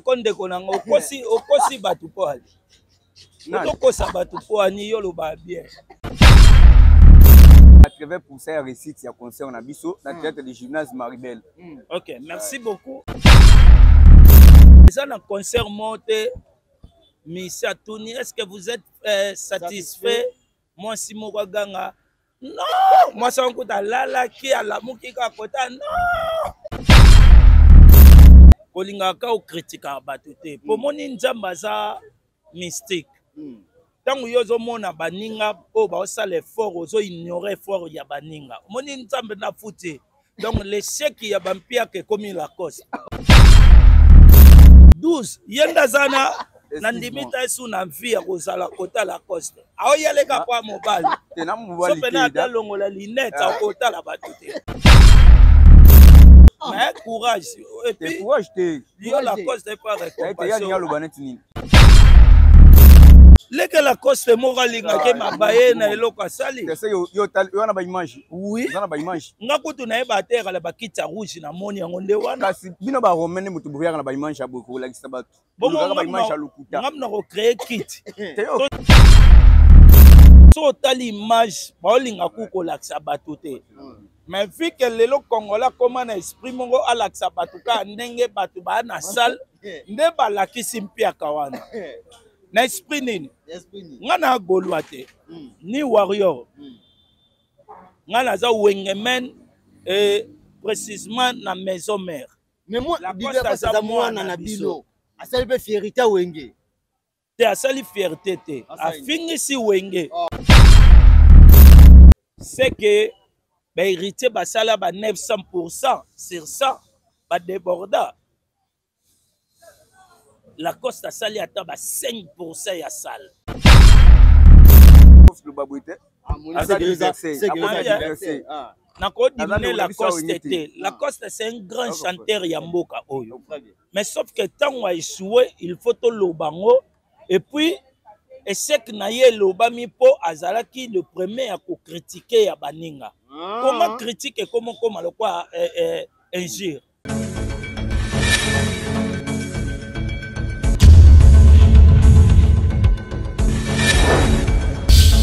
Konde konanga okosi batu po ali. Otokosa batu po ani yo loba bien. 80% ya réussite ya concert na biso na théâtre du gymnase Maribel. OK, merci beaucoup. Ça na concert monté Missa Touni, est-ce que vous êtes satisfait? Moi si moko ganga non, moi ça on lala ki ala muki ka kota non. Kolingaka o critique batu te. Po moni nzamba za mystique. Tango yozo mona baninga o ba osala effort ozo ignorer effort ya baninga. Moni nzambe na futi. Donc l'échec ya bampia ke komi la cause. 12 yenda zana na ndimita esu na mvia kozala kota la coste. Ao yaleka kwa mobile. Tena mobile. Sopena ta longola linette a kota la batute. Mais courage. Et puis courage te. Yo la coste est pas récompensée. Ya lobaneti nini. Leke la coste moralinga ke mabaye na eloko asali. C'est yo na ba image. Oui. Na ba image. Nga kutu na eba terre la bakita rouge na moni yango nde wana. Kasi bino ba romaine mutu buyaka na ba image ya boko la kisa batu. Bongo ba image ya lokuta. Ngamna ko créer kit. So tali image baolinga kuko lakisa batu te. Mais vu que lelo Congolais comment na esprit mongo alakisa batu ka ndenge batu ba na salle nde balakisi mpia kawana. Na esprit nini? Nga na golwa te. Ni warrior. Nga na za wengemen et précisément na maison mère. Mais moi la costa za mwana na bilo. Asali be fierté wenge. Te asali fierté te. Afingisi wenge. C'est que ba héritier basala ba 900% sur ça ba déborda. La Costa sali ata ba 5% ya salle. Le babouité. Na ko diminuer la Costa te. La Costa c'est un grand chanteur ya mboka oyo. Mais sauf que tant wa échoué, il faut to lobango et puis échec na ye lobami po azalaki le premier à ko critiquer ya baninga. Comment critiquer comment le quoi injure.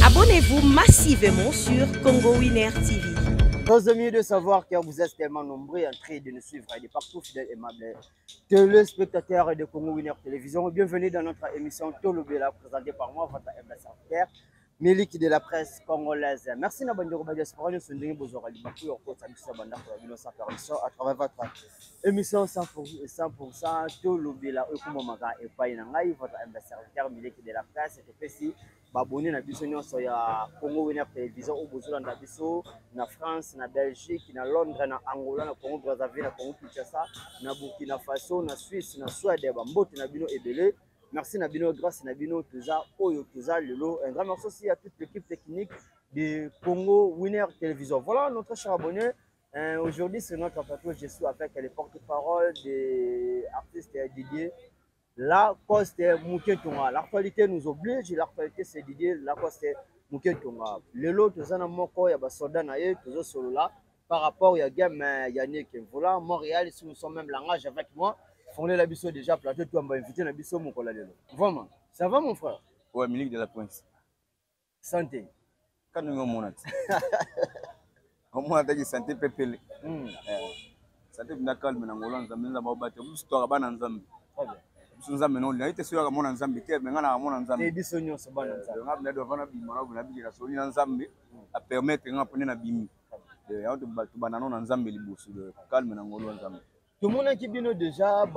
Abonnez-vous massivement sur Congo Winner TV. Nos amis de savoir que vous êtes tellement nombreux en train de nous suivre et de partout fidèles et aimables téléspectateurs de Congo Winner Télévision. Bienvenue dans notre émission Tolobela présentée par moi, votre ambassadeur, Milik de la presse congolaise. Merci Nabandiro Badiaspora, nous sommes venus vous aurez à travers votre émission 100% Tolobela Okumomaka et Painangai, votre ambassadeur Milik de la presse. Et puis, abonné na biso nyonso ya Congo Winner Télévision au bozula na biso na France, na Belgique, na Londres, na Angola, na Congo Brazzaville, na Congo Kinshasa, na Burkina Faso, na Suisse, na Suède, ba mbote na bino ebele. Merci na bino, grâce na bino tuza oyo tuza lelo. Un grand merci aussi à toute l'équipe technique de Congo Winner Télévision. Voilà notre cher abonné. Aujourd'hui sur notre plateau, je suis avec les porte-parole des artistes Didier Lacoste Muketunga. L'actualité nous oblige, l'actualité c'est Didier Lacoste Muketunga. Le lot de Zana Moko, il y a des soldats toujours solo là par rapport à game Yannick. Voilà, Montréal, ici nous sommes même langage avec moi. Fondé la biso déjà plateau, tu m'as invité na biso mon collègue. Vraiment, ça va mon frère? Ouais, Milik de la Prince. Santé. Quand nous monat. Au moins avec santé pepele. Santé na calme na ngolo nzambe nzamba bato. Histoire bana nzambe. Nzambe non, il était sûr que mon nzambe ke menga na mon nzambe. Et biso nyonso bana nzambe. Nga bna do vana bimana bna bikira soni na nzambe a permettre nga pone na bimi. Ya to bana non nzambe liboso de calme na ngolo nzambe. Tout le monde qui vient déjà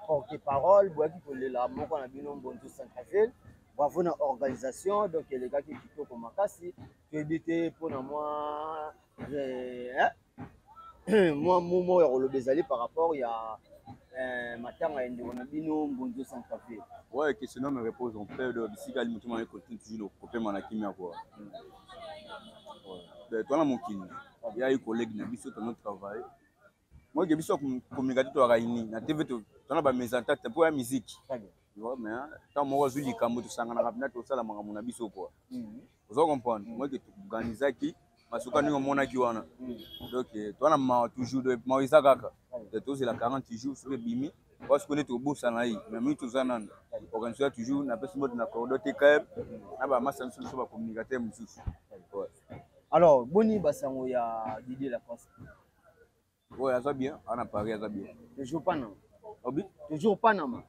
porte-parole, qui peut la moko na bino bonjour Centrafel. Bravo na organisation donc les gars qui sont comme Makasi, qui habité pour moi moi ya le bezali par rapport il y a matanga ende na bino bonjour Centrafel. Ouais, question me repose on peut de bisikali mutu ma continue toujours le copain na kimia quoi. Ouais. Toi na mon kin. Il y a un collègue na biso dans notre travail. Moi, je suis communicateur à Raini. Na TV, tu as ba mes ententes pour la musique. Tu vois, mais tant moi je dis comme tu sang na rapna to sala manga mona biso quoi. Vous comprenez? Moi que tu organises qui masuka ni mona ki wana. Donc toi na toujours de Moïse kaka. De tous la 40 jours sur le bimi parce qu'on est au bout ça là mais nous tous en organiser toujours na pesi mode na corridor TKM na ba massa nous sommes communicateur mususu. Alors boni basango ya Didier Lacoste. Ouais, ça bien, on a parlé ça bien. Toujours pas non. Obi Toujours Panama.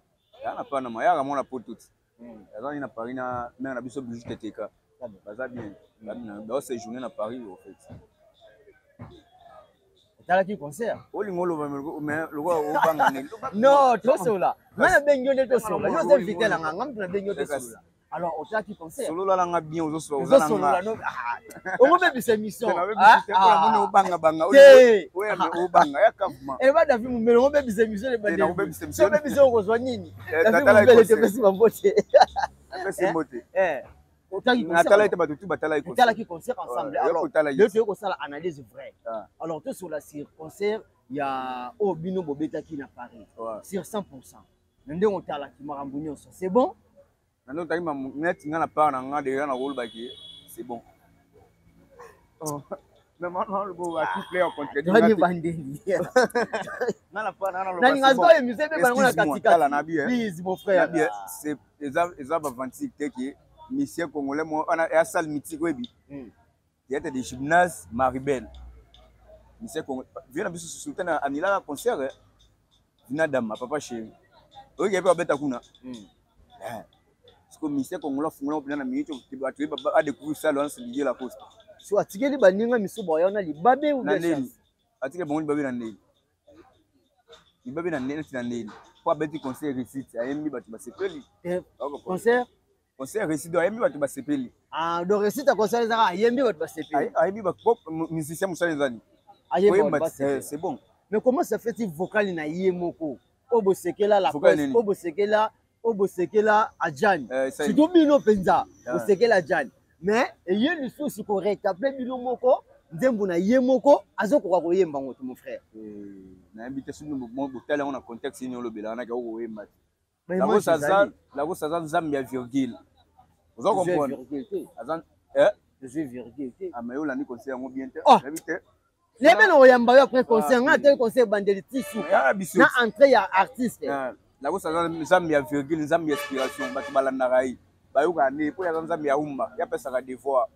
Ya na Panama ya ramona pour tout. Ça il na Paris na mais na biso juste TK. Ça bien. Dans ces journées à Paris au fait. T'as qui concert? Mais le roi au bang. Non, toi cela. Mana bengo de toi cela. Nous invité là ngam na bengo de cela. Alors au t'a qui concert? Solo la nga bien aux solo la no. On va faire cette mission. Ah, on banga banga. Ouais, mais au banga ya kavuma. Et va David mu melo on va faire cette mission les bandits. On va faire cette mission. On va faire rejoindre nini? David mu te pesi mambote. C'est moté. Natala était battu batala qui concert ensemble. Alors le fait que ça analyse vrai. Alors tout sur la concert il y a Obino Bobeta qui n'a Paris sur 100%. Ndé on tala qui marambunyo c'est bon. Nando taki ma net ngana pa na nga déjà na rôle baki c'est bon. Mais maintenant le go va tout player contre Dieu. Nani bandeli. Ngana pa na lo. Nani ngazo emise be bango na katika. Please mon frère. C'est les avantiques qui Monsieur Congolais, on a salle mythique, oui. Il y a des gymnases Maribel. Monsieur Congolais, viens à bisous soutenir à Nila concert. Vina dame, papa chéri. Oui, il y a pas bête à kuna. Parce que Monsieur Congolais, on a minute, tu vas découvrir ça, là, c'est lié la cause. Soit tu es baninga miso boya na li babé ou bien atike bon babé na neli. Il babé na neli na neli. Pour bête concert récite, ayemi batu basepeli. Concert concert récit do ayembi bato basepeli. Ah do récit à concert ezaka ayembi bato basepeli. Ayembi ba pop musicien musala ezali. Ayembi bato basepeli. C'est bon. Mais comment ça fait il vocal na yemoko? Obo sekela la cause, obo sekela Adjan. C'est do bino penza, obo sekela Adjan. Mais ayé le souci correct, appeler bino moko, ndembo na yemoko, azoko kwa koyemba ngoto mon frère. Na invitation no botala on a contexte ni olobela na ka koyemba. La grosse Zambia virgule. Vous en comprenez? Je suis virgule. Ah, mais on a dit qu'on s'est bien. Les gens ont yamba après concert, on a tel concert bandeli tissu. Na entrée ya artiste. La grosse Zambia virgule, Zambia inspiration, batu balandarai. Bayuka ne pour ya Zambia umba, ya pesa ka devoir.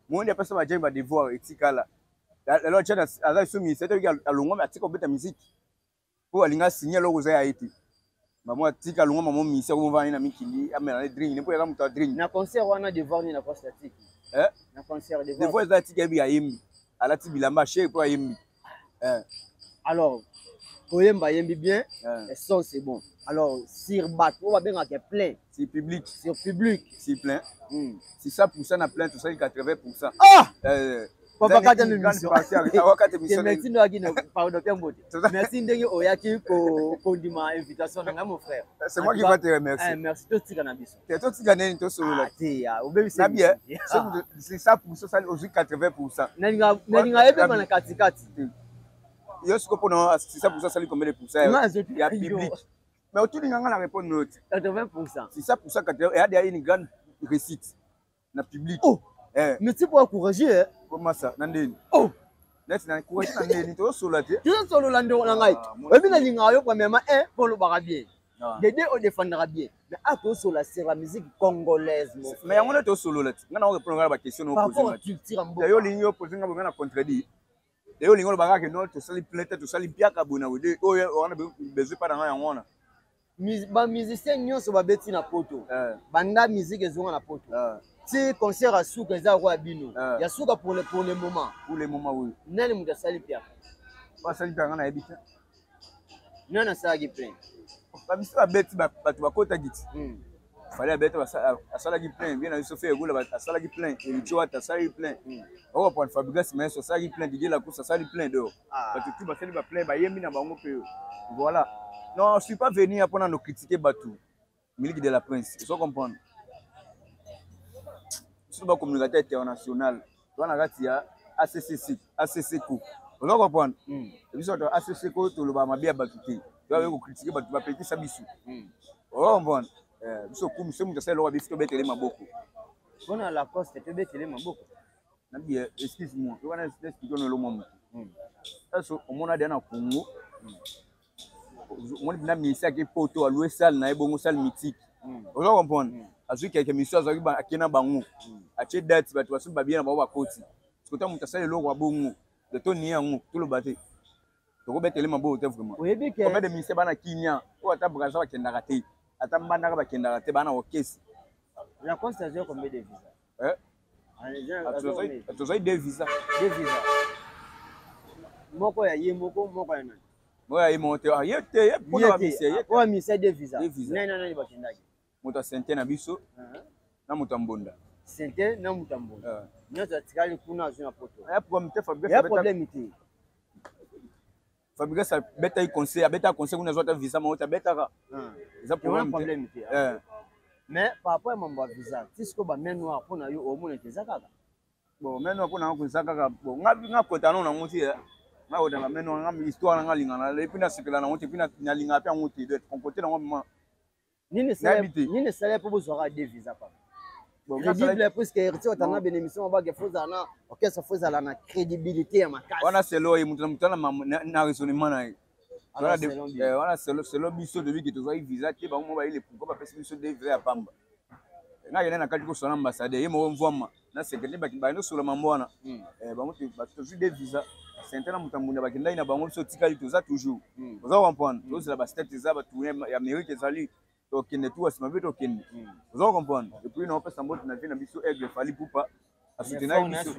Moi ya pesa ba jemba devoir etikala. La chana aza sumi, c'est que alongo mais atiko beta musique. Pour alinga signer logo za Haïti. Maman tika lunga maman misi ko mva ina mikili amela ne drink ne po ya muta drink na concert wana devoir ni na kwa statique na concert devoir des fois za tika bi ayembi ala ti bilamba chez po ayembi alors poyemba yembi bien et son c'est bon alors sur bateau on va bien que plein c'est public c'est plein si ça pour ça na plein tout ça 80%. Papa kata l'émission. Merci no akina pardon Kembote. Merci ndenge oyaki ko ndima invitation na mon frère. C'est moi qui va te remercier. Merci to tika na biso. To tika neni to solo la. Ya, obebi c'est bien. C'est ça pour ça aussi 80%. Nalinga ebe bana katikati. Yo siko pona c'est ça pour ça sali combien de pourcents? Il y a public. Mais autour de nganga la répondre l'autre. 80%. C'est ça pour ça 80 et il y a une grande réussite na public. Oh. Mais tu peux encourager. Comment ça? Nandeni. Oh. Laisse na encourager nandeni to solo te. Tu solo la ndo na ngai. Obi na linga yo premièrement pour le bara bien. Dédé on défendra bien. Mais à to solo c'est la musique congolaise mon frère. Mais yango to solo la. Ngana on répondre ba question no poser. Yo lingo poser ngabo na contredire. Yo lingo le bara que non to sali plainte to sali piaka bona wede. Oh on a besoin pas dans yango na. Ba musicien nyonso ba beti na poto. Banda musique ezonga na poto. Si concert à Souka Zawa Bino, il y a Souka pour le moment. Pour le moment, oui. Nani muda sali pia. Pas sali pia ngana ebita. Nana sali plein. Ba biso ba beti ba batu ba kota giti. Fallait beti ba sala gi plein, bien na so fait gola ba sala gi plein, et tu vois ta sali plein. On va prendre Fabrice mais so sali plein, DJ la course sali plein dehors. Parce que tu ba sali ba plein ba yemi na bango pe. Voilà. Non, je suis pas venu pour nous critiquer Batou. Milique de la Prince, il faut comprendre. Je suis un communicateur international. Tu vois, il y a ACC Co. Tu vas comprendre. Et puis, ACC Co, tu vas bien battre. Tu vas critiquer Batou, tu vas péter sa bissou. Tu vas comprendre. Je suis comme ça, je suis là, je suis là, beaucoup. On a la poste, tu es là, beaucoup. Excuse-moi, tu vas expliquer le moment. Au monde a Congo. on a mis ça qui poto à louer salle na ebongo salle mythique vous comprenez azui quelques missions azui ba akena bango ache date ba tu ba bien na ba koti parce que tant mutasale loko abongo de to ni yango tout le baté to betele mabo te vraiment combien de missions bana kinya o ata braza ba kenda raté ata mbanda ba kenda raté bana okesi la constatation combien de visa tu as deux visas moko ya ye moko ya nani moi il monte ah yete pour la mission kwa mission de visa nani bakendaki moto sente na biso na moto mbonda sente na moto mbonda nyoto tikali kuna azuna poto ya problème te Fabrice beta i conseil beta conseil kuna zota visa mo ta beta ka za problème te mais par rapport à mambo visa tisiko ba menwa pona yo omona te zakaka bon menwa pona ko zakaka bon nga kota no na muti nga oda nga menwa nga histoire nga lingana le pina sikela na muti pina na linga pe muti de comporter na moi nini sala pour besoin de visa pas bon crédible parce que héritier otana bénémission ba ke fozana OK ça fozala na crédibilité ya makasi wana selo yi mutu na raisonnement na wana selo biso de qui tozwa visa te ba mo ba ile pourquoi ba pesa biso de visa ya pamba nga yena na kati ko sona ambassadeur ye mo mvoma na secrétaire ba no solo mambona ba mutu ba tozwi de visa sentena mutambunda ba kindai na bango biso tikali toza toujours oza comprendre toza ba state za ba tourner ya Amérique ezali to kende tu asima beto kende oza comprendre et puis non pesa mbote na vie na biso aigle fali pupa asutena biso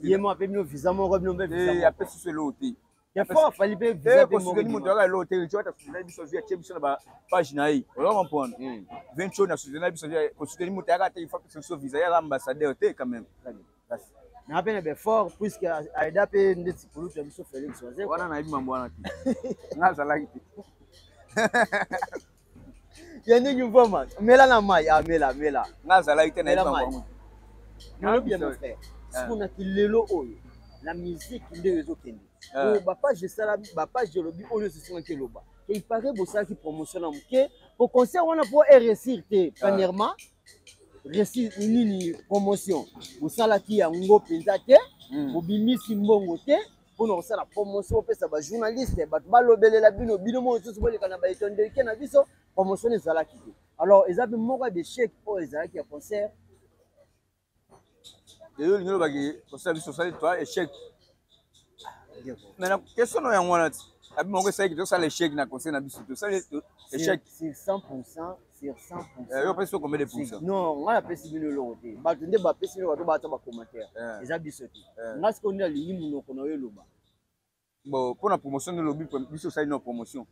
ye mo ape bino visa mo ko bino be visa ya pesa so lote ya fort fali be visa ko sugeni mutu aka lote tu ata sutena biso via che biso na ba page na yi oza comprendre 20 jours na sutena biso via ko sugeni mutu aka te il faut que ce visa ya ambassadeur te quand même na peine be fort puisque aida pe ndeti pulutu ya biso Félix Oze wana na ibi mambo wana ti ngaza like yani nyumvoma mela na mai mela ngaza like te na ibi mambo na bien mon frère sikuna kilelo oyo la musique nde ezokende o ba page sala ba page lobi oyo sesinga ke loba et il paraît bossa qui promotionne muke pour concert wana pour réussir te premièrement réussir nini promotion bosala ki yango penza te bobimisi mbongo te pour nous faire la promotion pesa ba journaliste ba balobelela bino mo tout boleka na ba etonde ke na biso promotion ezala ki alors ezabe moko de chèque pour ezala ki ya concert et yo ngelo baki concert biso sala toi échec mais la question ya ngwana ti abi moko sai ki to sala échec na concert na biso to sala échec c'est 100% sur 100%. Yo pesi combien de pourcents? Non, on a pesi bino loté. Ba tunde ba pesi bino ba ta ba commentaire. Eza bisoti. Nga siko nda lingi muno kono yo loba. Bon, pour la promotion de lobby biso ça une promotion.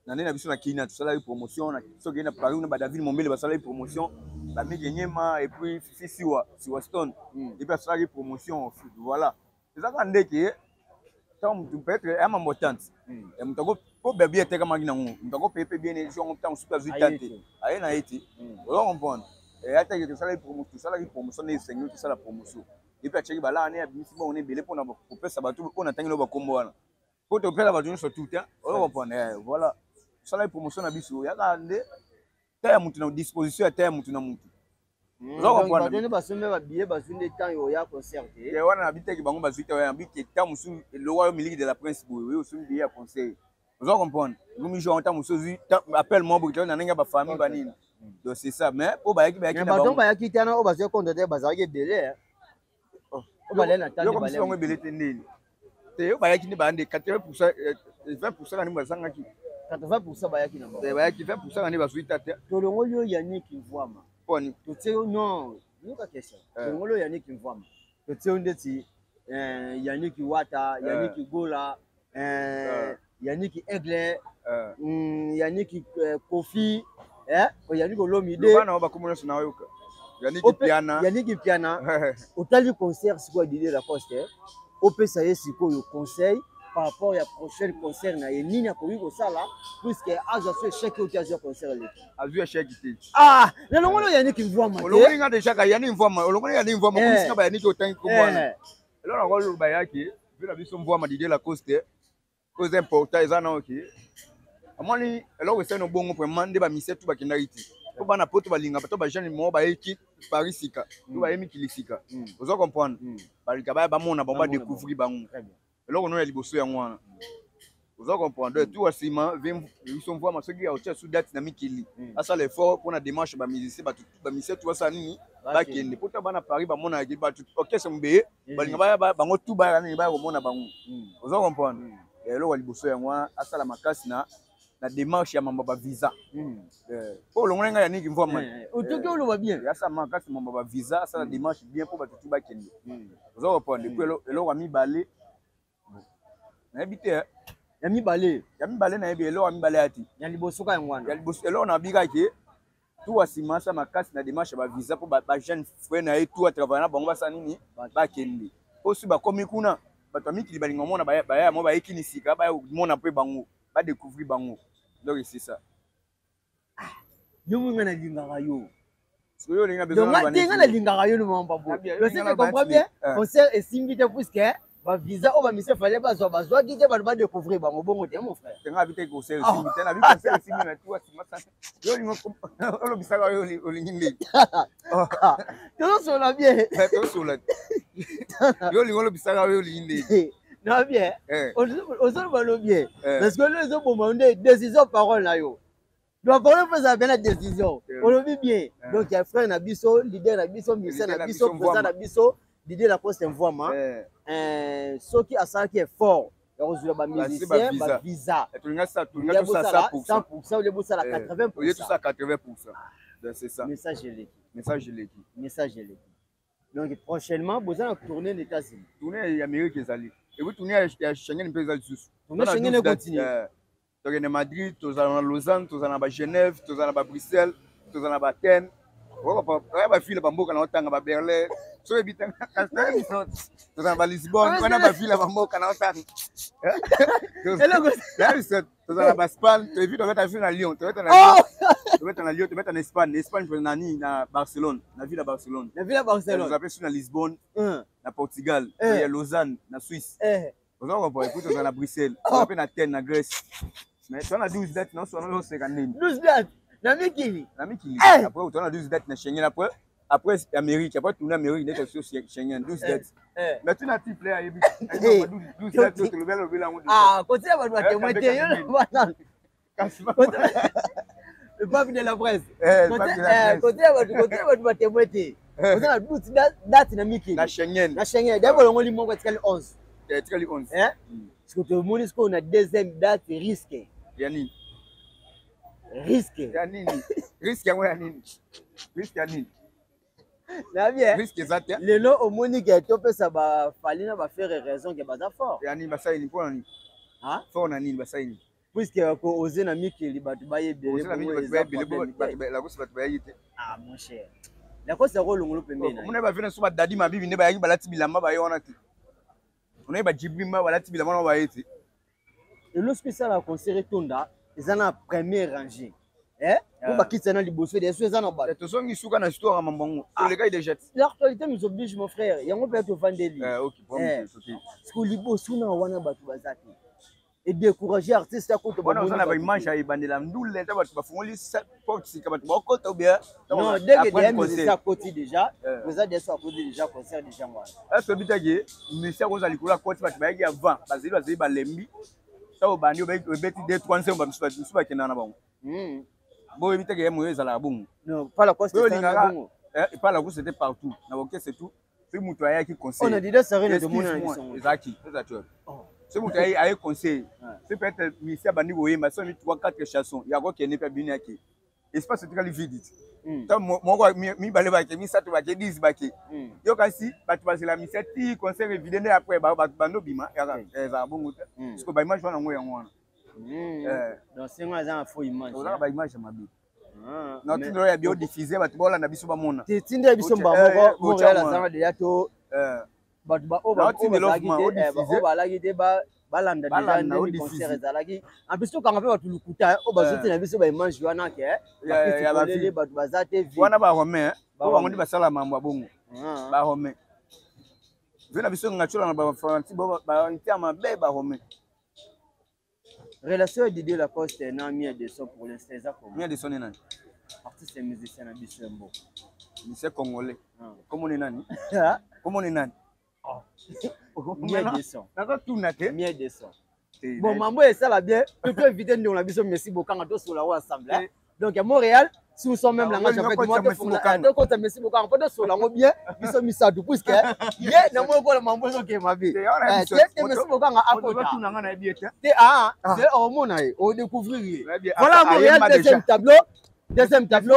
Na ndena biso na kina to sala promotion na so gena Paris na ba David Mombele ba sala promotion. Ba Megenyema et puis Fifi Siwa Stone. Et puis sala promotion voilà. C'est ça quand ndeke tant tu peut être un motante. Et mutako ko bébé te kama ngina ngo. Mutako pepe bien et on tant super vitante. Aye na eti. On comprendre. Et ata que sala promotion ne sengi to sala promotion. Et puis acheki bala ne abimisi bon ne belé pour na ko pesa batu on atangi lo ba kombo wana. Ko to pela batu so tout hein. On comprendre. Voilà. Sala promotion na biso ya ka nde ta mutu na disposition ta mutu na mutu. Donc badone basombe ba billet bazunde temps yo ya concert. Et wana habite ki bango bazuite ya habite ta musu le roi milique de la prince boy yo sumi billet conseil. Vous comprenez? Nous mi jouons ta musu appelle moi pour na ninga ba famille ba nini. Donc c'est ça mais o ba yaki na bango. Ba yaki tana o bazo compte de bazaki belé. O ba lena tande ba lena. Yo comme belé tendeli. Te yo ba yaki ni ba ande 80% 20% na ni bazanga ki. 80% ba yaki na bango. Ba yaki 20% na ni bazuite ta. Tolongo yo Yannick Mvwama. Poni. Toteo non, nuka question. Tolongo Yannick Mvwama. Toteo ndeti Yannick Wata, Yannick Gola, Yannick Aigle, Yannick Kofi, Yannick Olomide. Bana ba communauté na yoka. Yannick Piana. Otali concert siko Didier Lacoste. Opesa yesiko yo conseil par rapport à prochain concert na nini ya koyi ko sala puisque azo so échec au théâtre concert le. Azu échec te. Ah, le longo Yannick Mvwama. Olongo nga déjà ka Yannick Mvwama, olongo Yannick Mvwama kusinga ba Yannick otangi ko bwana. Alors na ngolo ba yaki, bila biso Mvwama Didier Lacoste. Cause important ezana oki. Amoni alors que c'est no bongo pour mande ba misetu ba kindariti. Ko bana poto ba linga to ba jeune mo ba équipe Paris sika. To ba yemi kilisika. Vous comprendre? Ba lika ba mona ba découvrir bango. Alors on a liboso ya ngwana. Vous comprendre tout asima ils sont voir ceux qui a aussi sous date dynamique il a ça l'effort pour la démarche ba musicien ba musicien tu vois ça nini ba kende pour bana Paris ba mona ki ba tout OK c'est mbé ba linga ba bango tout ba nini ba mona bango vous comprendre et là waliboso ya moi a ça la makasi na démarche ya mamba ba visa pour le ngenga ya niki mvwa man otoki olo ba bien ya ça makasi mamba ba visa ça la démarche bien pour ba tout ba kende vous comprendre depuis là wa mi balé na habité ya mibale na yebe elo mibale ati ya liboso ka ngwana ya liboso elo na bika ke tout asima sa makasi na démarche ba visa pour ba jeune frère na et tout à travailler na bango ba sa nini ba kende aussi ba komi kuna ba tamiki balinga mona ba ya mo ba ekini sika ba mona pe bango ba découvrir bango donc c'est ça yo munga na lingaka yo so yo linga besoin ba ndenga na lingaka yo no mamba bo yo c'est que comprends bien concert est simité puisque ba visa o ba mise fallait bazwa kite ba découvrir bango bongo te mon frère tenga habiter conseil simité na bi conseil simité na tout asima ça yo linga olo bisaka yo olinginde tout sur la bien tout sur la yo linga olo bisaka yo olinginde na bien ozolo ba lo bien parce que les autres moments décision parole na yo doit parler pour ça bien la décision on le vit bien donc il y a frère na biso leader na biso musicien na biso président na biso l'idée la poste envoiement ce qui a ça qui est fort et on ba musicien ba visa tu linga ça 100% le bout ça la 80% il est tout ça 80% donc c'est ça message donc prochainement vous allez tourner aux États-Unis tourner en Amérique ezali et vous tourner à Schengen peut ezali sous tourner Schengen continue donc en Madrid tous à Lausanne tous à Genève tous à Bruxelles tous à Athènes ba file ba mboka na otanga ba Berlin so ebitanga tous à Lisbonne on a ba file ba mboka na otanga tous à Espagne tu vis dans ta ville à Lyon tu vas na Lyon tu vas en Espagne nani na Barcelone na ville à Barcelone vous appelez sur na Lisbonne na Portugal na Lausanne na Suisse vous avez compris écoute dans la Bruxelles vous appelez na Athènes na Grèce mais tu as 12 dates non soit 12 dates na mikili après tu as 12 dates na Schengen après Amérique après tourner Amérique net sur Schengen 12 dates mais tu n'as pas plaît à 12 dates tu le bel côté ba doit témoigner le pape de la presse côté ba doit témoigner on a 12 dates na mikili na Schengen d'abord on lit mon article 11 article 11 parce que tout le monde est qu'on a deuxième date risque yani risque ya nini risque yango ya nini risque ya nini na bien risque ezate lelo omoni ke topesa ba fali na ba faire raison ke baza fort yani basaini pour nani fort na nini basaini puisque ko oser na mikili batu bayebele la kosi batu bayite mon cher la kosi ko longolo pembeni mona ba vena so ba dadi mabibi ne bayaki balati bilamba bayona te on ba jibima balati bilamba na bayite et lorsque ça la concert tonda ils en a premier rangée pour ba kitana liboso des choses en bas to songi suka na histoire mambongo so les gars ils jettent l'actualité nous oblige mon frère yango peut être vendeli OK pour moi parce que liboso na wana batu bazaki et décourager artiste à côté bon on a ba image ya bandela ndule ta batu bafungoli porte sika batu ba kota ou bien non dès que des musiciens à côté déjà vous avez des soirs à côté déjà concert déjà moi est-ce que bitaki musicien ko za likula côté batu ba yaki avant bazeli ba lembi au bandi obeti 2-3 ans ba misuba ba kena na bango bo ebiteke yemo ezala bongo non pas la coste c'était bongo pas la coste c'était partout na OK c'est tout ce muto ayaki conseil on a dit de ça rien de mon exact ce muto ayaki conseil c'est peut-être misia bandi boyemba so 3-4 chansons ya ko kene pe bini yaki espace c'est vide ta moko mi bale ba ke mi sato ba ke 10 ba ke yo kasi batu basela misia ti concert évident après ba bando bima ya za bongo parce que ba image wana ngoya ngwana donc c'est moi ça faux image on a ba image mabi non tu dois bien diffuser batu bola na biso ba mona tinde biso mba moko ya la zama de yato batu ba o ba la gite ba balanda déjà ndeni concert ezalaki en plus quand on fait batu lukuta o bazoti na biso ba image wana ke ya ba lele batu bazate vie wana ba romain ba ngondi basala mambo bongo ba romain vena biso ngachola na ba fanti ba ntama be ba romain relation Didier Lacoste na mia de son pour l'instant ça comme mia de son nani artiste musicien na biso mbo musicien congolais comment on est nani comment on est nani mia de son naka tuna te mia de son Bon, maman, ça l'a bien. Tu peux éviter de nous la vision, merci beaucoup, quand on se la ensemble. Donc, à Montréal, si nous sommes même là, j'avais demandé pour la deux côtés, merci beaucoup, on peut se la bien, ils sont mis ça tout, puisque, il y a un moment où maman, qui m'a vu. Merci beaucoup, à côté. Ah, c'est au monde, au découvrir. Voilà, Montréal, deuxième tableau. Deuxième tableau,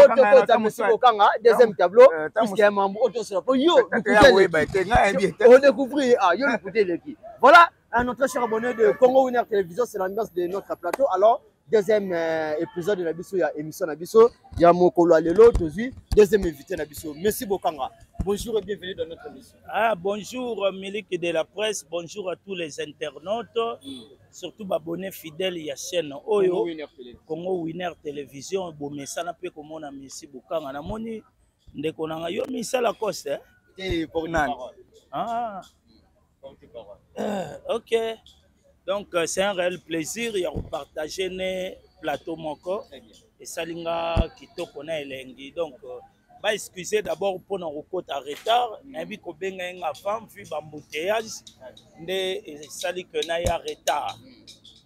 deuxième tableau, puisqu'il y a un membre auto sur la yo, on découvrir, yo, écoutez l'équipe. Voilà, notre cher abonné de Congo Winner Télévision, c'est l'ambiance de notre plateau. Alors, deuxième épisode de la Bisso, il y a émission de la Bisso, il y a Mokolo Alelo, deuxième invité de la Bisso. Merci beaucoup. Bonjour et bienvenue dans notre émission. Bonjour, Milik de la presse, bonjour à tous les internautes. Surtout abonnés fidèles à la chaîne Oyo Congo Winner Télévision. Bon message peu comme on a Messi Bokanga na moni ndeko na yo misa la coste ok, donc c'est un réel plaisir de partager ne plateau moko et salinga kitoko na elengi. Donc ba excusez d'abord pour nos côtes en retard nabi ko benga nga femme vu bambouteillage nde sali que na ya retard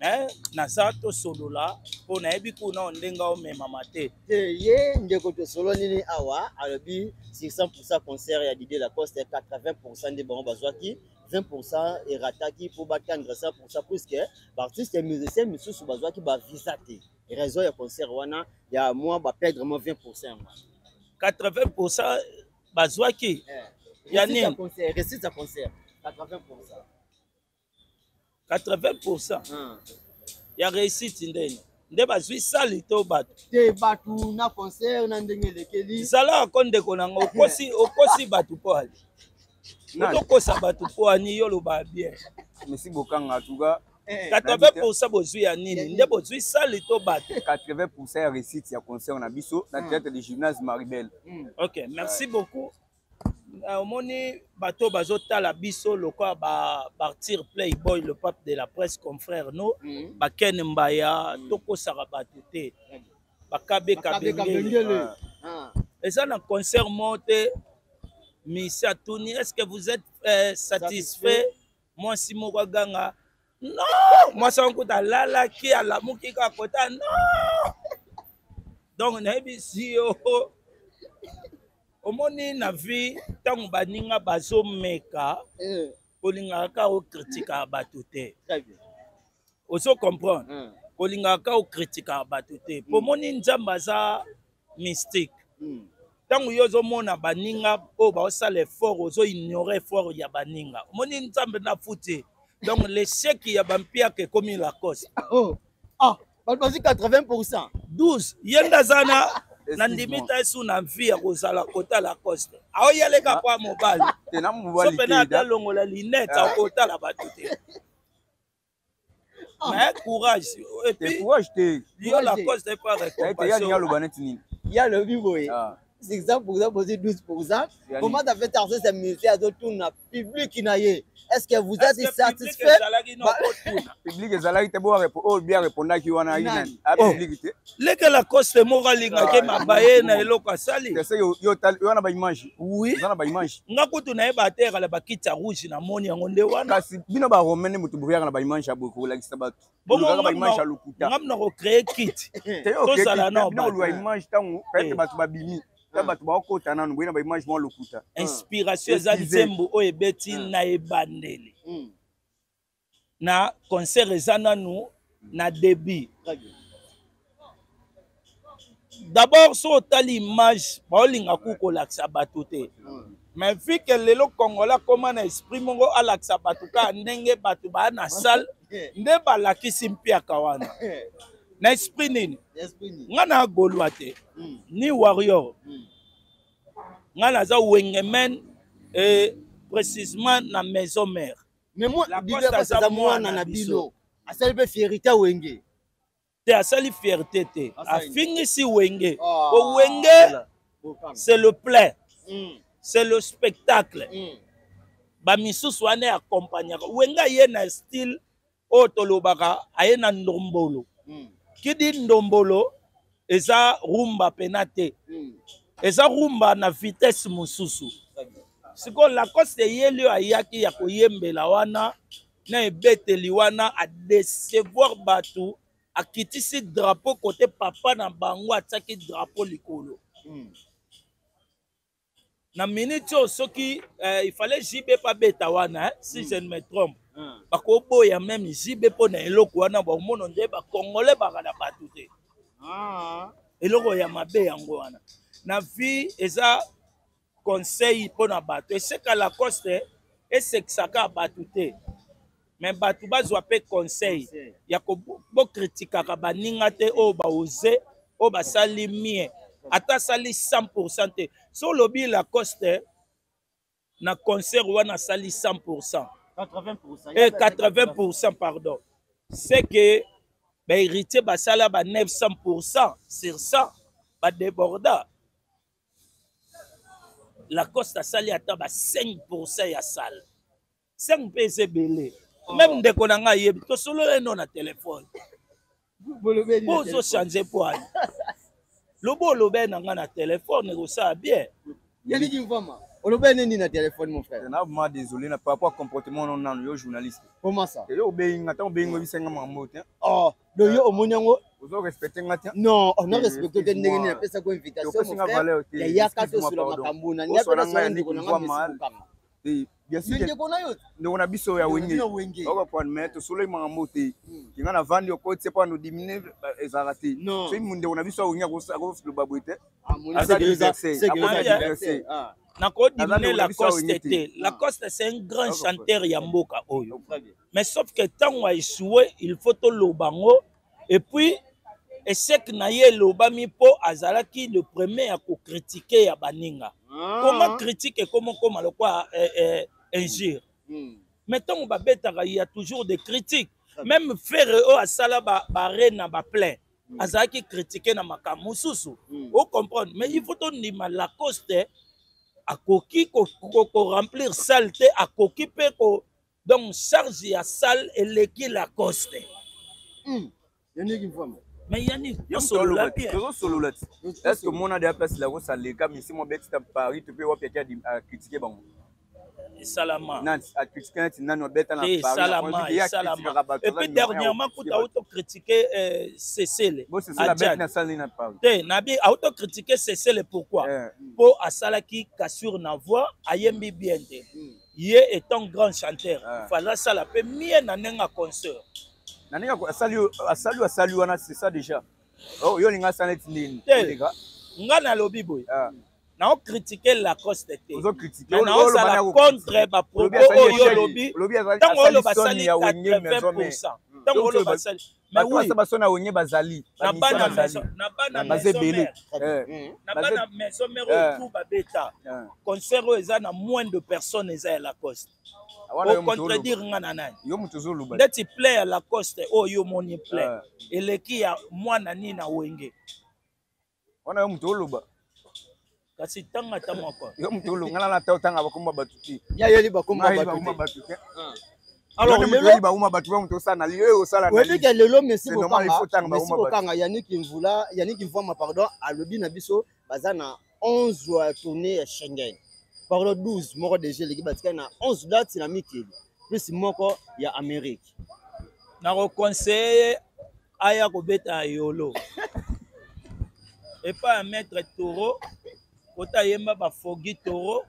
mais na sa to solo la pour nabi ko na ndenga o mema mate ye ndeko to solo nini awa alobi 600% concert ya Didier Lacoste 80% des bons bazwaki 20% et rataki pour battre 100% puisque l'artiste et musicien monsieur sous bazwaki ba visate raison ya concert wana ya moi ba perdre vraiment 20%. 80% bazwaki yani récite à concert 80% ya réussite ndeni nde bazwi sali to bato te batu na concert na ndenge lekeli sala konde konanga okosi bato po ali otokosa bato po ani yo loba bien merci Bokanga tuga 80% bozwi ya nini nde bozwi sali to bato 80% ya réussite ya concert na biso na théâtre de gymnase Maribel. Ok, merci beaucoup. Omoni bato bazotala biso lokola ba partir Playboy le pape de la presse confrère no Baken Mbaya tokosaka bato te bakabe kabengele et ça na concert monté Missa Touni, est-ce que vous êtes satisfait? Moi si moko ganga non, moi ça on a lala qui a la mouki ka kota non. Donc na bisi yo omoni na vie tango baninga bazo meka kolinga ka o critique bato te. Oso comprendre kolinga ka o critique bato te. Pomoni nzamba za mystique. Tango yozo mona baninga o ba osala effort ozo ignorer effort ya baninga. Omoni nzambe na futi. Donc l'échec ya bampia ke komi la cause. Vas-y 80%. 12. Yenda zana nandimita esu na vie ya kozala kota la coste. Ao yaleka kwa mobile. Tena mobile. Sopena talongo la linette au kota la batute. Mais courage. Et puis courage te. Yo la cause n'est pas récompensée. Il y a le vivo. 6% posé 12%. Comment tu as fait tarder ces ministères de tout le public qui n'a eu? Est-ce que vous êtes satisfait? Public est allé te boire pour bien répondre à qui on a eu. Public. Leke la coste moralinga ke mabaye na eloko sali. C'est yo na ba image. Oui. Na ba image. Ngakutu na eba terre la bakita rouge na moni yango nde wana. Kasi bino ba romene mutu bouya na ba image ya boko la kisaba. Bongo ba image ya lokuta. Ngamna ko créer kit. To sala na ba. Bino image tango peut ba babimi. Inspiration za nzembo o ebeti na ebandeli na concert ezana nu na début. D'abord so tali image baolinga kuko laksa bato te mais vu que lelo Congolais comment na esprit mongo alaksa bato ka ndenge bato ba na salle nde balakisi mpia kawana na esprit nini nga na golwa te ni warrior nga na za wengemen et précisément na maison mère mais moi la ça mwana na bino asali be fierté wenge te asali fierté te afingisi wenge o wenge c'est le plein c'est le spectacle ba misusu wana accompagner wenga ye na style otolobaka ayena ndombolo kidi ndombolo eza rumba penate eza rumba na vitesse mususu siko la cause yeli ayaki ya koyembela wana na ebeteli wana a décevoir bato akitisi drapeau côté papa na bango atiaki drapeau likolo. Na minute oyo soki il fallait JB pa beta wana si je ne me trompe. Bakoboya même JB mpo na eloko wana baomona nde bakongole bakala bato te. Eloko ya mabe yango wana. Na vie eza conseil mpo na bato. Eseka Lacoste esekisaka bato te. Mais bato bazwa pe conseil ya bokritikaka baninga te oyo baoze oyo basali mie ata sali 100% te. So lobi Lacoste na concert wana sali 100%. 80%. Et 80% pardon. C'est que héritier basala ba 900% sur ça ba déborda. Lacoste a sali ata ba 5% ya salle. 5 pese belé. Même de konanga yebi to solo eno na téléphone. Bozo changer poil. Lobo lobe nanga na téléphone ko ça bien. Yannick Mvama. Olobe nini na téléphone mon frère? Na vraiment désolé na par rapport au comportement non yo journaliste. Comment ça? Yo obeyinga ta obeyinga bisenga mamote. Oh, do yo omonyango. Ozo respecter ngati. Non, on a respecté que ndenge na pesa ko invitation mon frère. Ya yakato sur la makambuna. Ni apela so ndiko na ngami. Bien sûr. Ndeko na biso ya wenge. Oko pour mettre solo mamote. Kinga na vandi okoti c'est pas nous diminuer ezarati. So ndeko na biso wenge ko lo babuite. C'est ah. Nakodimine Lacoste te. Lacoste c'est un grand chanteur ya mboka oyo. Mais sauf que tant a échoué, il faut to lobango et puis échec na ye lobami po azalaki le premier à critiquer ya baninga. Comment critiquer comment le quoi injure. Mais tant ba betaka il y a toujours des critiques. Même faire o asala ba reine ba plein. Azalaki critiquer na makambo susu. Vous comprenez mais il faut to ndima Lacoste a koki ko remplir salle te a koki pe ko donc charge ya salle eleki Lacoste. Yannick Mvama. Mais Yannick, solo la pierre. Solo la. Est-ce que mon a des places là où ça les cas mais si mon bec c'est à Paris tu peux voir quelqu'un à critiquer bon. Salama. Non, à critiquer non bête na Paris. Salama. Et puis dernièrement quand tu as auto-critiqué Cécile. Bon c'est ça la bête na salle na Paris. Té na bi auto-critiquer Cécile pourquoi? Pour asalaki cassure na voix ayembi bien té. Yé est un grand chanteur. Fallait ça la peut mieux na nenga concert. Naninga asali wana c'est ça déjà. Oh yo linga sanet nini? Nga na lobi boy. Na critiquer Lacoste te. Ozo critiquer. Na on sala contre ba propos oyo lobi. Tango lo basali 80%. Tango lo basali. Mais oui, ça basona onye bazali. Na bana maison bazebele. Na bana maison mero tout ba beta. Concert eza na moins de personnes eza Lacoste. Au contredire nga nanani. Yo mutuzo luba. Ndeti play à Lacoste o yo moni play. Eleki ya mwana ni na wenge. Wana yo mutuzo luba. Kasi tanga tamako. Yo mutuzo luba ngala na tanga bakomba batuti. Ya yeli bakomba batuti. Alors lelo ba uma batu mutuzo sana liyo osala na. Oui que lelo merci Bokanga Yannick Mvama pardon alobi na biso bazana 11 tournées Schengen. Par le 12 moko déjà l'équipe batika na 11 dates na mikili plus moko ya Amérique na conseiller aya ko beta yolo et pas à mettre taureau kota yemba ba fogi taureau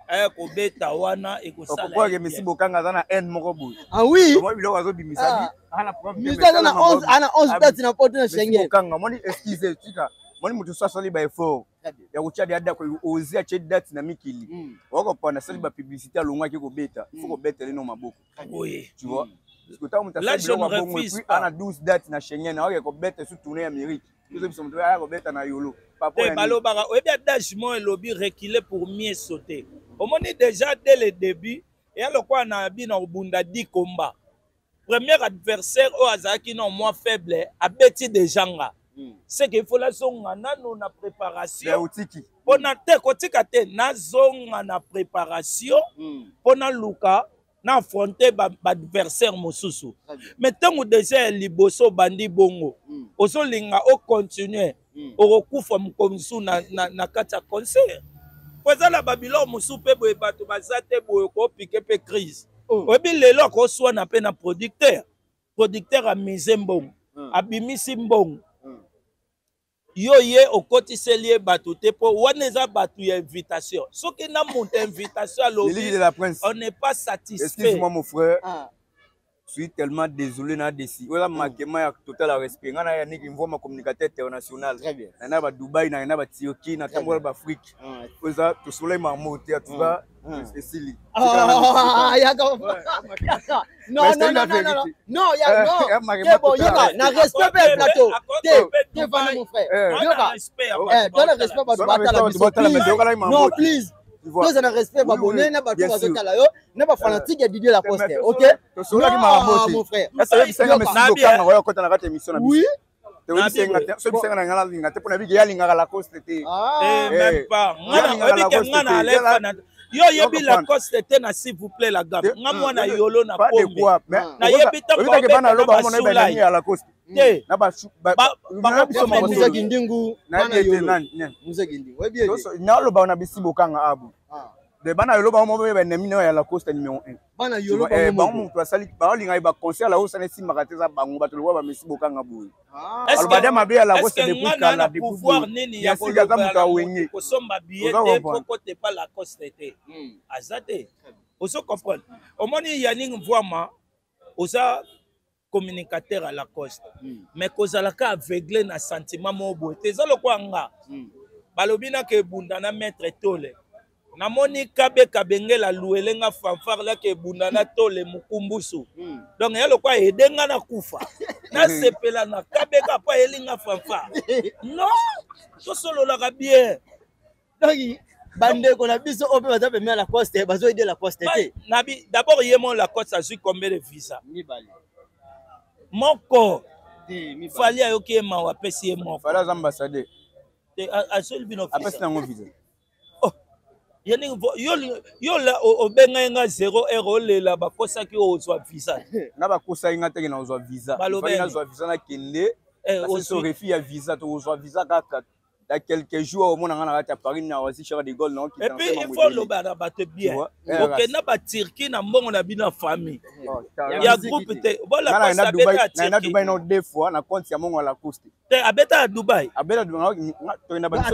aya ko beta wana e ko sala pourquoi que Messi Bokanga za na n moko boy ah oui moi bilo wazo bimisa bi ana problème na 11 dates na porte na Schengen Bokanga moni excuse tika moni mutu sasali ba effort ya kuchadi ada ko ozia che date na mikili wako pana sali ba publicité alongwa ki ko beta faut ko beta leno maboko oui tu vois parce que ta mutu sali ba bongo puis ana 12 dates na Schengen na wako beta sur tourner Amérique nous sommes mutu ya ko beta na yolo papa balo baka oyebi adagement elobi reculer pour mieux sauter omoni déjà dès le début et alokwa na bina obunda di combat premier adversaire o azaki non moins faible abeti déjà nga. C'est qu'il faut la zonga nano na préparation. Pona te kotika te na zonga na préparation. Pona luka na affronter ba adversaire mosusu. Mais tango déjà liboso bandi bongo. Ozo linga o continuer. Orokufa mkomsu na kata concert. Poza la Babylone musu pe boye bato bazate boye ko piquer pe crise. oyebi lelo akoswana mpe na producteur amise mbongo abimisi mbongo yo ye okotiseli ye bato te mpo wana eza bato ya invitation soki na moto invitation alobi on n'est pas satisfait. Excuse-moi mon frère, je suis tellement désolé na desi ola makema ya total respect ngana ya niki mvoma communicateur international très bien na ba Dubai na ba Turquie na tambola ba Afrique oza to soleil marmoté tu vois Cécile non na respect pe plateau te vana mon frère donne respect ba batala non please Tous en respect, babonné, n'a pas tout à l'heure, n'a pas fanatique et Didier Lacoste, ok? Non, mon frère. Oui. Yo yebi Lacoste te na s'il vous plaît la gamme. Nga mwana yolo na pombe. Na yebi ta bana loba mona ba ya Lacoste. Te. Na ba Muzaki ndingu bana yolo. Muzaki ndingu. Webi. Na loba na bisibo kanga abu. De bana yolo ba mo ba nemi na ya Lacoste numéro 1. Bana yolo ba mo to sali ba linga ba concert la hausa na simaka te za bango ba to loba ba misibo kanga bu. Est-ce que madame ya Lacoste depuis kana de pouvoir nini ya ko somba billet te poko te pas Lacoste te. Azate. Oso comprendre. Omoni Yannick Mvwama osa communicateur à Lacoste. Mais kozalaka aveuglé na sentiment mo boye. Tezalo kwa nga. Balobina ke bundana maître tole. Namoni kabe kabengela luelenga fanfare la ke bundana tole mukumbusu. Donc yalo kwa edenga na kufa. Na sepela na kabe ka pa elinga fanfare. Non, to solo la bien. Donc bande ko na biso ope bazabe me la Coste bazo aider la Coste te. Nabi d'abord yemo la Coste a su combien de visa? Mibali. Moko. Fali ayoki ma wa pesi mo. Fala ambassadeur. Te a seul bin officiel. Apesi nango visa. Yannick yo la obenga nga 0 lela bakosaki ozwa visa na bakosa inga te na ozwa visa fali na ozwa visa na kende so refi ya visa to ozwa visa kaka da quelques jours au monde ngana à Paris na aussi Charles de Gaulle non qui et puis il faut le ba batte bien OK na ba Turquie na mbongo na bina famille ya groupe te voilà na Dubai na deux fois na compte ya mongo la Coste te abeta à Dubai to na ba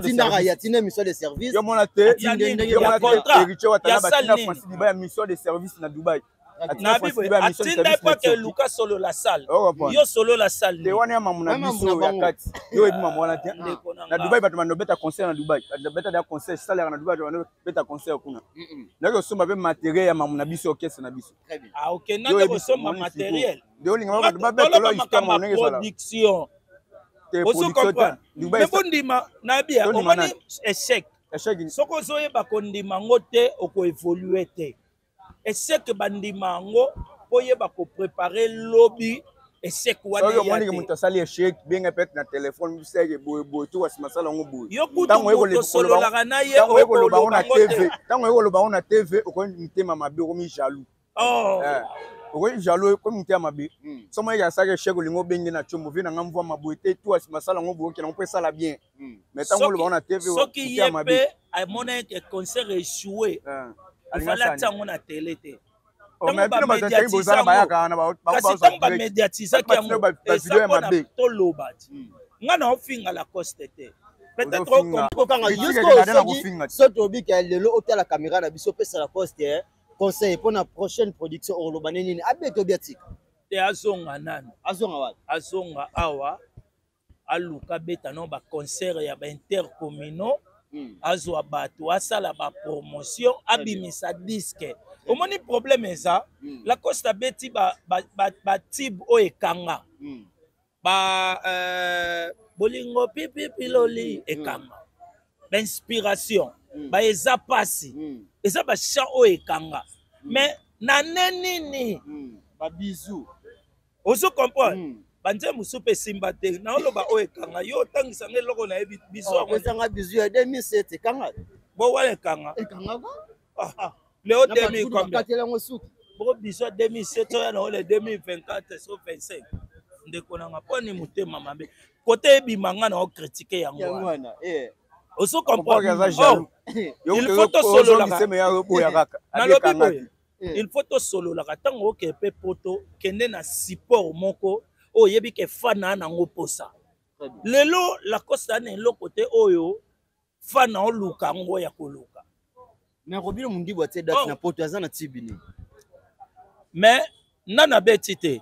mission de service yo mona te yo mona contrat ya salle ya mission de service na Dubai atinda pas que Lucas solo la salle yo solo la salle te wana mamuna biso ya kati yo ebi mamona te na Dubai bato mano beta concert na Dubai beta da concert salle na Dubai bato beta concert kuna na ko somba be matériel ya mamuna biso orchestre na biso ah OK na ko somba matériel de olinga bato ba beta lo histoire mo nenge sala production oso comprendre mais bondima na bien omoni échec soko zoye ba kondima ngote oko évoluer te essaie que bandima ngo boyeba ko préparer lobby essaie wana ya moni muto sali échec benga pet na téléphone bisege boy to wasmasala ngo boy tango eko solo la kana ye eko lo ba na TV tango eko lo ba na TV oko ntema mabe ko mi jaloux oko jaloux ko ntema mabe somo ya sage échec lingo bengi na chombo vina ngamvwa maboy te to wasmasala ngo boy ke na pesa la bien mais tango lo ba na TV soki yepe a mona que concert échoué il fallait tango na télé te tango ba médiatiser ki yango to lobat ngana ofinga la Coste te peut-être okanga jusqu'au soto bi ka lelo otala caméra na biso pesa la Coste conseil pour la prochaine production olobane nini abeto biatika te azonga nani azonga wa azonga awa aluka beta no ba concert ya ba intercommunaux azwa bato asala ba promotion abimisa disque omoni problème eza la Coste beti ba tib o ekanga ba bolingo pipi piloli ekanga ba inspiration ba eza pasi eza ba chant o ekanga mais na nini ba bisou oso comprendre banje musupe simba te na oloba o ekanga yo tangisa nge loko na ebi biso ezanga bizu ya 2007 ekanga bo wale ekanga ba leo 2000 combien katela ngo suki bo biso 2007 ya na ole 2024 so 25 ndeko na ngaponi mutema mabe côté ebimanga na o critiquer yango wana oso comprendre il faut to solo la sema ya boya kaka na lobi boye il faut to solo la katango ke pe poto kende na support moko o yebi ke fana na ngoposa lelo la kosta na lo côté oyo fana o luka ngo ya koluka mais Robilo mundi boite date na poto azana tibini mais nana betite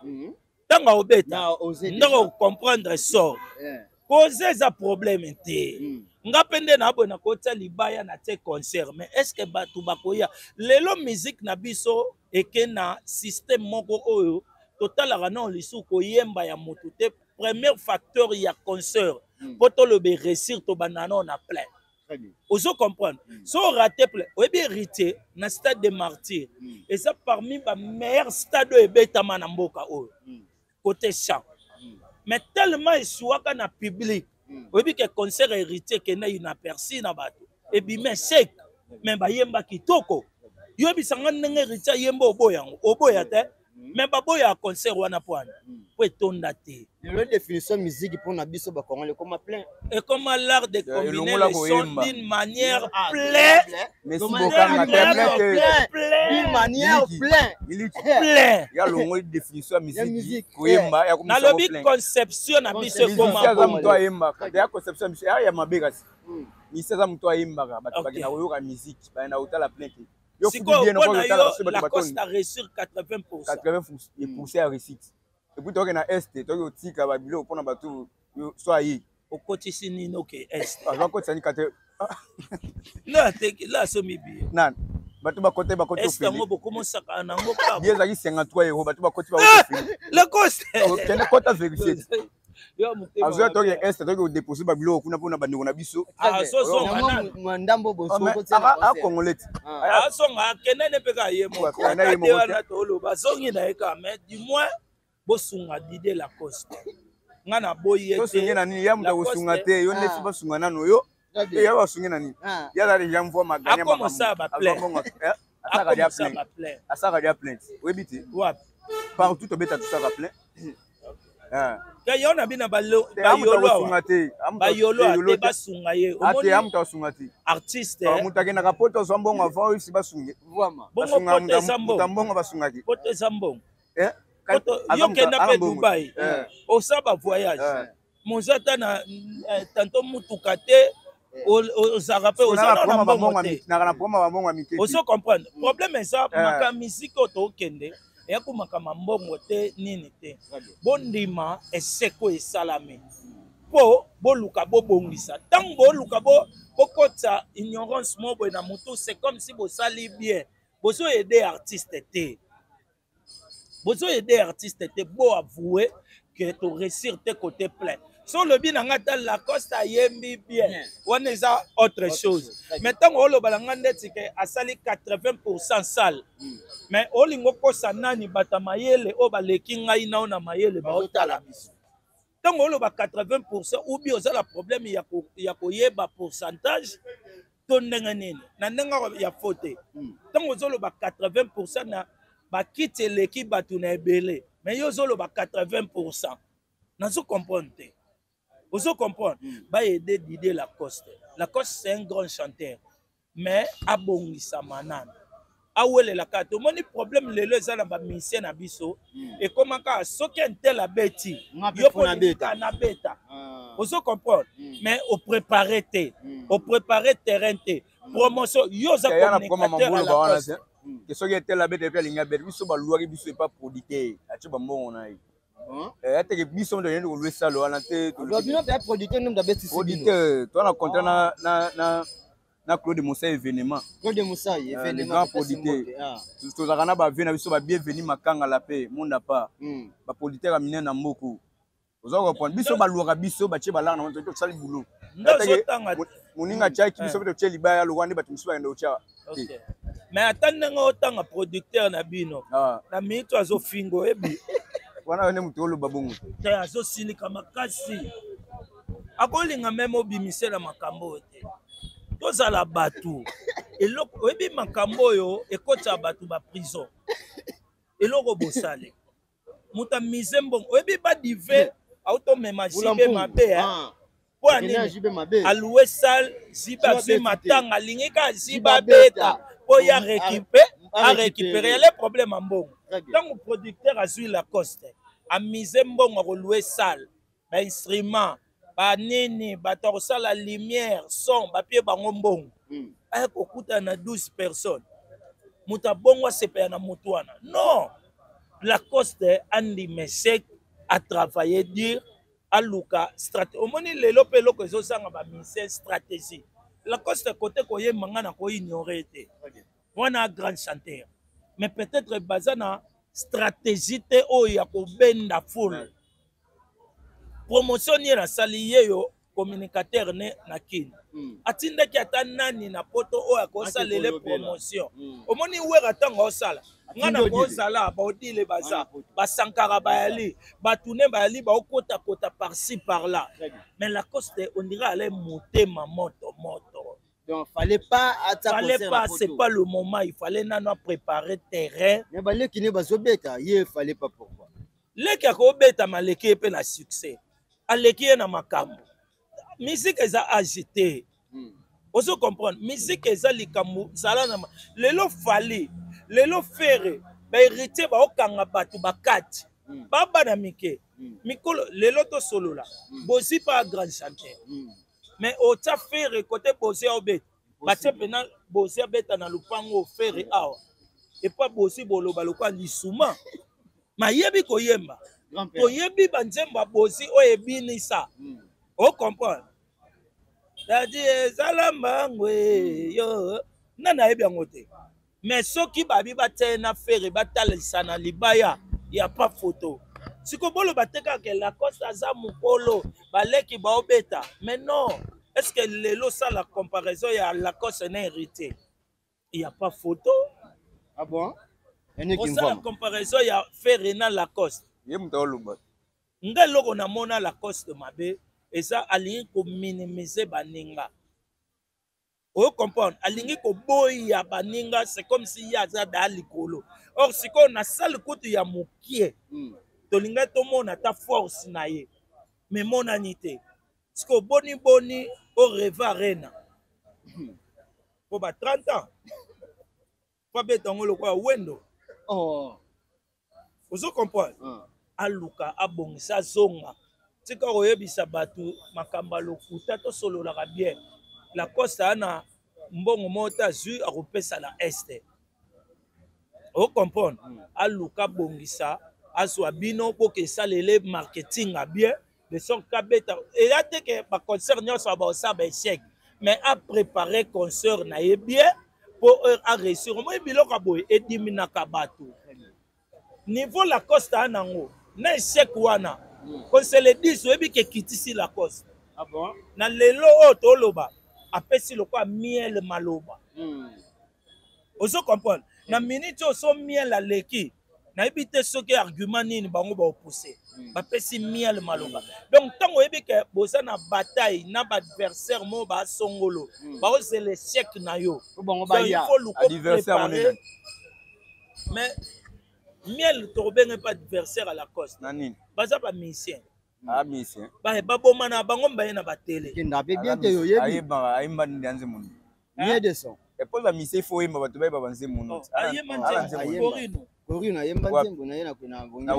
tanga obeta ndako comprendre sort cause za problème te nga pende na bona kota libaya na te concert mais est-ce que batu bakoya lelo musique na biso eke na système moko oyo totalaka na lisu koyemba ya motu te premier facteur ya concert poto le be réussir to banana na plein ozo comprendre so raté plein oyebi hérité na stade de martyr et ça parmi ba meilleur stade ebetama na mboka oyo côté chant mais tellement eswaka na public oyebi ke concert hérité kena inaperçu na bato ebime sec mais bayemba kitoko yoyebi sanga ndenge hérité yemba oboya te mais baboya concert wana poana po etonda te le définition musique pour na biso ba Congolais comme plein et comme l'art de combiner les sons d'une manière plein mais d'une manière plein ya longo définition musique koyemba ya na lobi conception na biso comme to ayemba ya conception ya mabeka miseza mtu ayemba bato bakina koyoka musique baina utala plein yo bien la coste a reçu 80% à réussite et puis toi na est toi yo tika ba bilo pona bato so ayi au kotisi nino ke est ba ko tsani kate là là so mibi nan bato ba kote est ngo bokomo saka na ngo ka bien zaki 53 euros bato ba kote ba la coste kende kota vérifier azo to ke est to ke déposer ba bilo kuna pona bandeko na biso so ndambo boso ko tsana congolais songa kenene pe ka yemo na to lo ba songi na eka mais du moins bosunga dide la coste nga na boye te songi na nini ya muta kosunga te yo ndefi basunga nano yo e ya basunga na nini ya la déjà mvo maganya ba comme ça ba plein asaka dia plein webiti wapi partout to beta tout ça plein ka yo na bina ba yolo te basunga ye ate ya muta kosunga te artiste muta ke na kapoto zambongo avant isi basunga bongo muta basunga ki poto zambongo yo kenda pe Dubai osaba voyage mozata na tanto mutuka te ozaka pe ozana na mbongo te ozo comprendre problème eza maka musique oyo tokende eya komakama mbongo te nini te bondima eseko esalami mpo boluka bobongisa ntango boluka bokotisa ignorance mo boye na motu c'est comme si bosali bien bozo aider artiste te bozo aider artiste te bo avouer que to réussir te côté plein so le bien ngata la costa yembi bien wana eza autre chose mais tango oloba nga ndeti ke asali 80% salle mais olingo kosa nani bata mayele o baleki ngai na ona mayele ba otala biso tango oloba 80% ou bien oza la problème ya koyeba pourcentage to ndenge nini na ndenga ya faute tango ozoloba 80% na bakiti eleki bato na ebele mais yo ozoloba 80% nazo comprendre te ozo comprendre ba aider Didier Lacoste c'est un grand chanteur mais abongisa manana awelela ka to moni problème lelo eza na ba musicien na biso et comment ka soki entel abeti yo po na beta ozo comprendre mais au préparer terrain te promotion yo za communicateur à la poste que soki entel abeti pe linga beti biso ba luaki biso pas producteur ati ba mbongo na yi ate ke biso ndo yendo kolwe salo wana te to bino pe producteur ndo beti producteur to na contrat na Claude Moussa événement grand producteur to zakana ba vena biso ba bienvenue makanga la paix monde pas ba producteur amine na mboko ozo comprendre biso ba luaka biso ba tie balanga na to sali boulot moninga chaki biso to tie libaya lo wande batu biso ba ndo cha mais atanga otanga producteur na bino na mito azo fingo ebi wana ne mutolo babongo te azo silika makasi akolinga meme obimisela makambo te tozala batu eloko oyebi makambo oyo ekotisa batu ba prison eloko bosale muta mise mbongo oyebi badive automema jibe mabe po anini aloué sale ziba zwi matanga alingi ka ziba beta po ya récupé à récupérer les problèmes en bon. Très bien. Tant que producteur a suivi Lacoste, a misé bon à louer salle, instrument, nini, la lumière, son, papier bon. Avec beaucoup de 12 personnes. Muta bongo sepe na mutuana. Non. Lacoste Andy Mesek a travaillé dire à Luka stratégie. Au moins les lopes loko zo sanga ba mise stratégie. Lacoste côté koye mangana ko ignorer été. On a grand chanteur. Mais peut-être bazana stratégie te o ya ko benda full. Promotion ni na saliye yo communicateur ne na kin. Atinda ki ata nani na poto o ya ko salele promotion. Au moins ni wera tanga o sala. Ngana bozala baodile baza basankara bayali batune bayali baokota kota par-ci par-là. Mais Lacoste on dirait aller monter ma moto. Donc fallait pas c'est pas le moment, il fallait nana préparer terrain. Mais balé qui ne bazobeta, il fallait pas pourquoi. Les qui ko beta maleki pe na succès. Aleki na makambo. Musique eza agité. Oso comprendre, musique eza likambo sala na lelo fallait lelo fere ba héritier ba okanga batu bakati baba na mike mikolo lelo to solo la bosi pas grand chanteur mais au ta fere côté bosi obet batie pena bosi abeta na lupango fere awa et pas bosi boloba lokwa lisuma mayebi koyemba to yebi banzemba bosi oyebinisa o comprendre dadi ezalamba ngwe yo nana yebi ngote. Mais ceux qui babi bate na faire batalisa na libaya, il y a pas photo. Si ko bolo bateka que Lacoste aza mukolo, baleki ba obeta. Mais non, est-ce que lelo ça la comparaison ya Lacoste n'est hérité? Il y a pas photo. Ah bon? On ça la comparaison ya faire na Lacoste. Yemutoloba. Nga loko na mona Lacoste mabe, et ça ali ko minimiser baninga. Vous comprenez? Alingi ko boy ya baninga, c'est comme si ya za dali kolo. Or si ko na sale kote ya mukie. To linga to mona ta force na ye. Mais mon anité. Si ko boni au reva rena. Pour ba 30 ans. Pas betongo lo kwa wendo. Oh. Vous comprenez? Aluka abongisa zonga. Tika oyebisa batu makamba lokuta to solo la bien. Lacoste ana mbongo mota zu a repesa la este. Vous comprenez? Aluka bongisa aswa bino pour que ça le marketing a bien de sorte qu'abeta et là te que ba concert nyonso ba sa ba échec mais à préparer concert na ye bien pour a réussir moi biloko boy et dimina kabatu. Niveau Lacoste anango na échec wana. Quand c'est le 10 oyebi ke kitisi Lacoste. Ah bon? Na lelo o toloba apesi lokwa miel maloba. Oso comprendre. Na minute oso miel la leki. Na ebite soki argument nini bango ba opposer. Ba pesi miel maloba. Donc tango ebi ke bosa na bataille na ba adversaire mo ba songolo. Ba o c'est l'échec na yo. Bango ba ya. Adversaire mais miel to benga pas adversaire à Lacoste. Nani? Baza ba musicien. Ah musicien. Ba boma na bango mbaye na ba télé. Kinda be bien te yo yebi. Ayeba ayimba ndanze mundu. Mieux de son. Et pour la musicien faut yemba batu ba banze mundu. Ayema nze Corino. Corino ayemba nzembo na yena kuna bonga.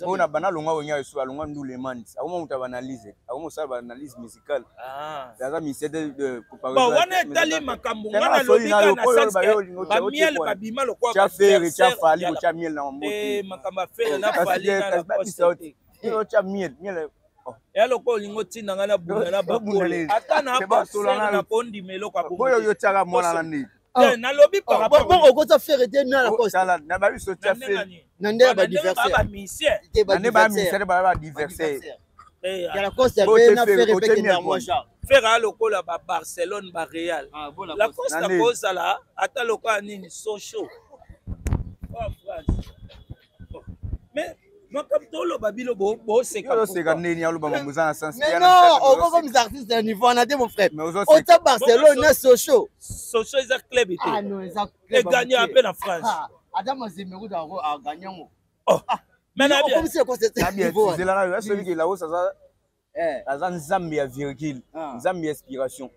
Bona bana longa wonya yesu alonga ndule mandi. Auma muta analyse. Auma sa analyse musicale. Ah. Daza musicien de comparaison. Bon wana tali makambo ngana lobika na sanske. Ba miel ba bima lokwa. Cha faire cha fali ko cha miel na mbote. Makamba faire na fali na poste. Yo cha miel ya loko lingo tinda ngana buna na bakole ata na ba na kondi melo kwa boyo yo tsaka mona na ndi na lobby par rapport bon on peut faire de na la cause na ba biso tia fait na nde ba diversaire ba musicien na ba musicien ba diversaire ya la cause be na faire pe na moi ja faire a lokola ba Barcelone ba Real la Costa cause la ata lokola nini so show mais non comme tout le babilo bo c'est comme c'est quand neni aluba mamuza na sens mais non on va comme artiste de niveau on a dit mon frère au ta Barcelone na Sochaux is a club était ah non ça et gagné à peine en France Adam Zemiro a gagné oh maintenant comme c'est quoi c'était niveau c'est là là celui qui là-haut ça ça nzambe ya virgule nzambe inspiration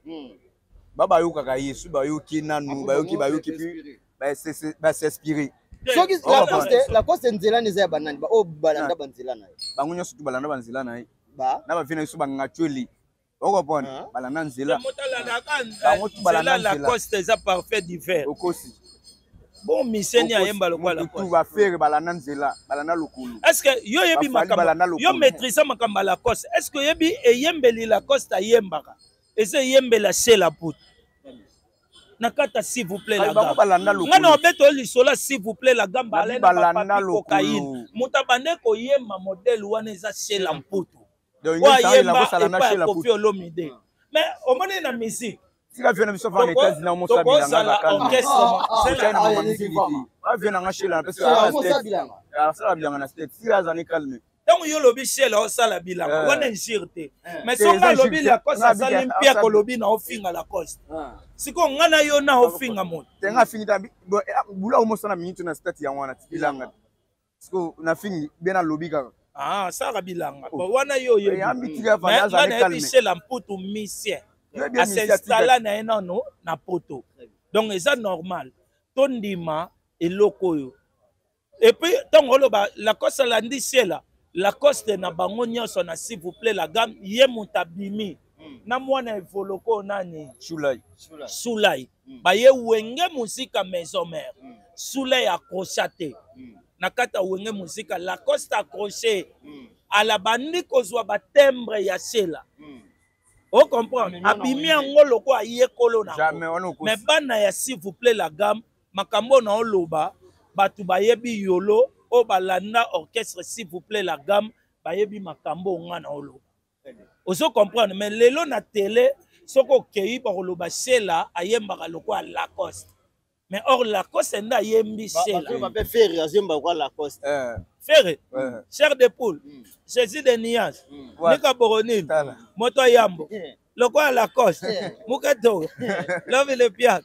baba yoka ka Yesu ba yoki nanu ba yoki puis s'inspirer. soki Lacoste nzela neza ya banani ba o balanda banzela na ye bango nyonso tu balanda banzela na ye ba na bavina biso bangacholi okopona balanda nzela bango tu balanda Lacoste eza parfait d'hiver okosi bon miseni ayemba lokola Lacoste tu bafere balanda nzela balanda lokulu est-ce que yo yebi makambo yo maîtriser makambo ya Lacoste est-ce que yebi eyembeli Lacoste ayembaka eza eyembela sela putu nakata s'il vous plaît la gamme ngana obeto lisola s'il vous plaît la gamme balena papa cocaïne muta bande ko yemba modèle wana eza sela mputu wa yemba epa Koffi Olomide mais omoni na musique sika vient biso fa États-Unis na mo sabila ngaka vient na shela na pesa sala bilanga na state sika zani calme donc yo lobi shela osala bilanga wana injirte mais songa lobi Lacoste azali mpia ko lobi na ofinga Lacoste siko ngana yo na ofinga moto tenga fingi ta bula o mosana minute na state ya wana bilanga siko na fingi bena lobi kaka sala bilanga wana yo yo ambitika fa azali calme shela mputu misien a s'installer na enano na poto donc eza normal tondima eloko yo et puis tant oloba Lacoste landi shela Lacoste na bango nyonso na s'il vous plaît la gamme ye mutabimi na mwana evoloko nani Soulay ba ye wenge musika maison mère Soulay accrochate na kata wenge musika Lacoste accroché à la bandi kozwa ba timbre ya shela on comprend abimi yango loko ayekolo na mais bana ya s'il vous plaît la gamme makambo na oloba batu bayebi yolo o balanda orchestre s'il vous plaît la gamme bayebi makambo ngana oloba oso comprendre mais lelo na télé soko kei ba oloba shela ayembaka loko Lacoste mais or Lacoste nda yembi shela ba pe faire azemba kwa Lacoste Ferre cher de poule Jésus de Nias Nika Boronil moto yambo loko Lacoste mukato love le piaka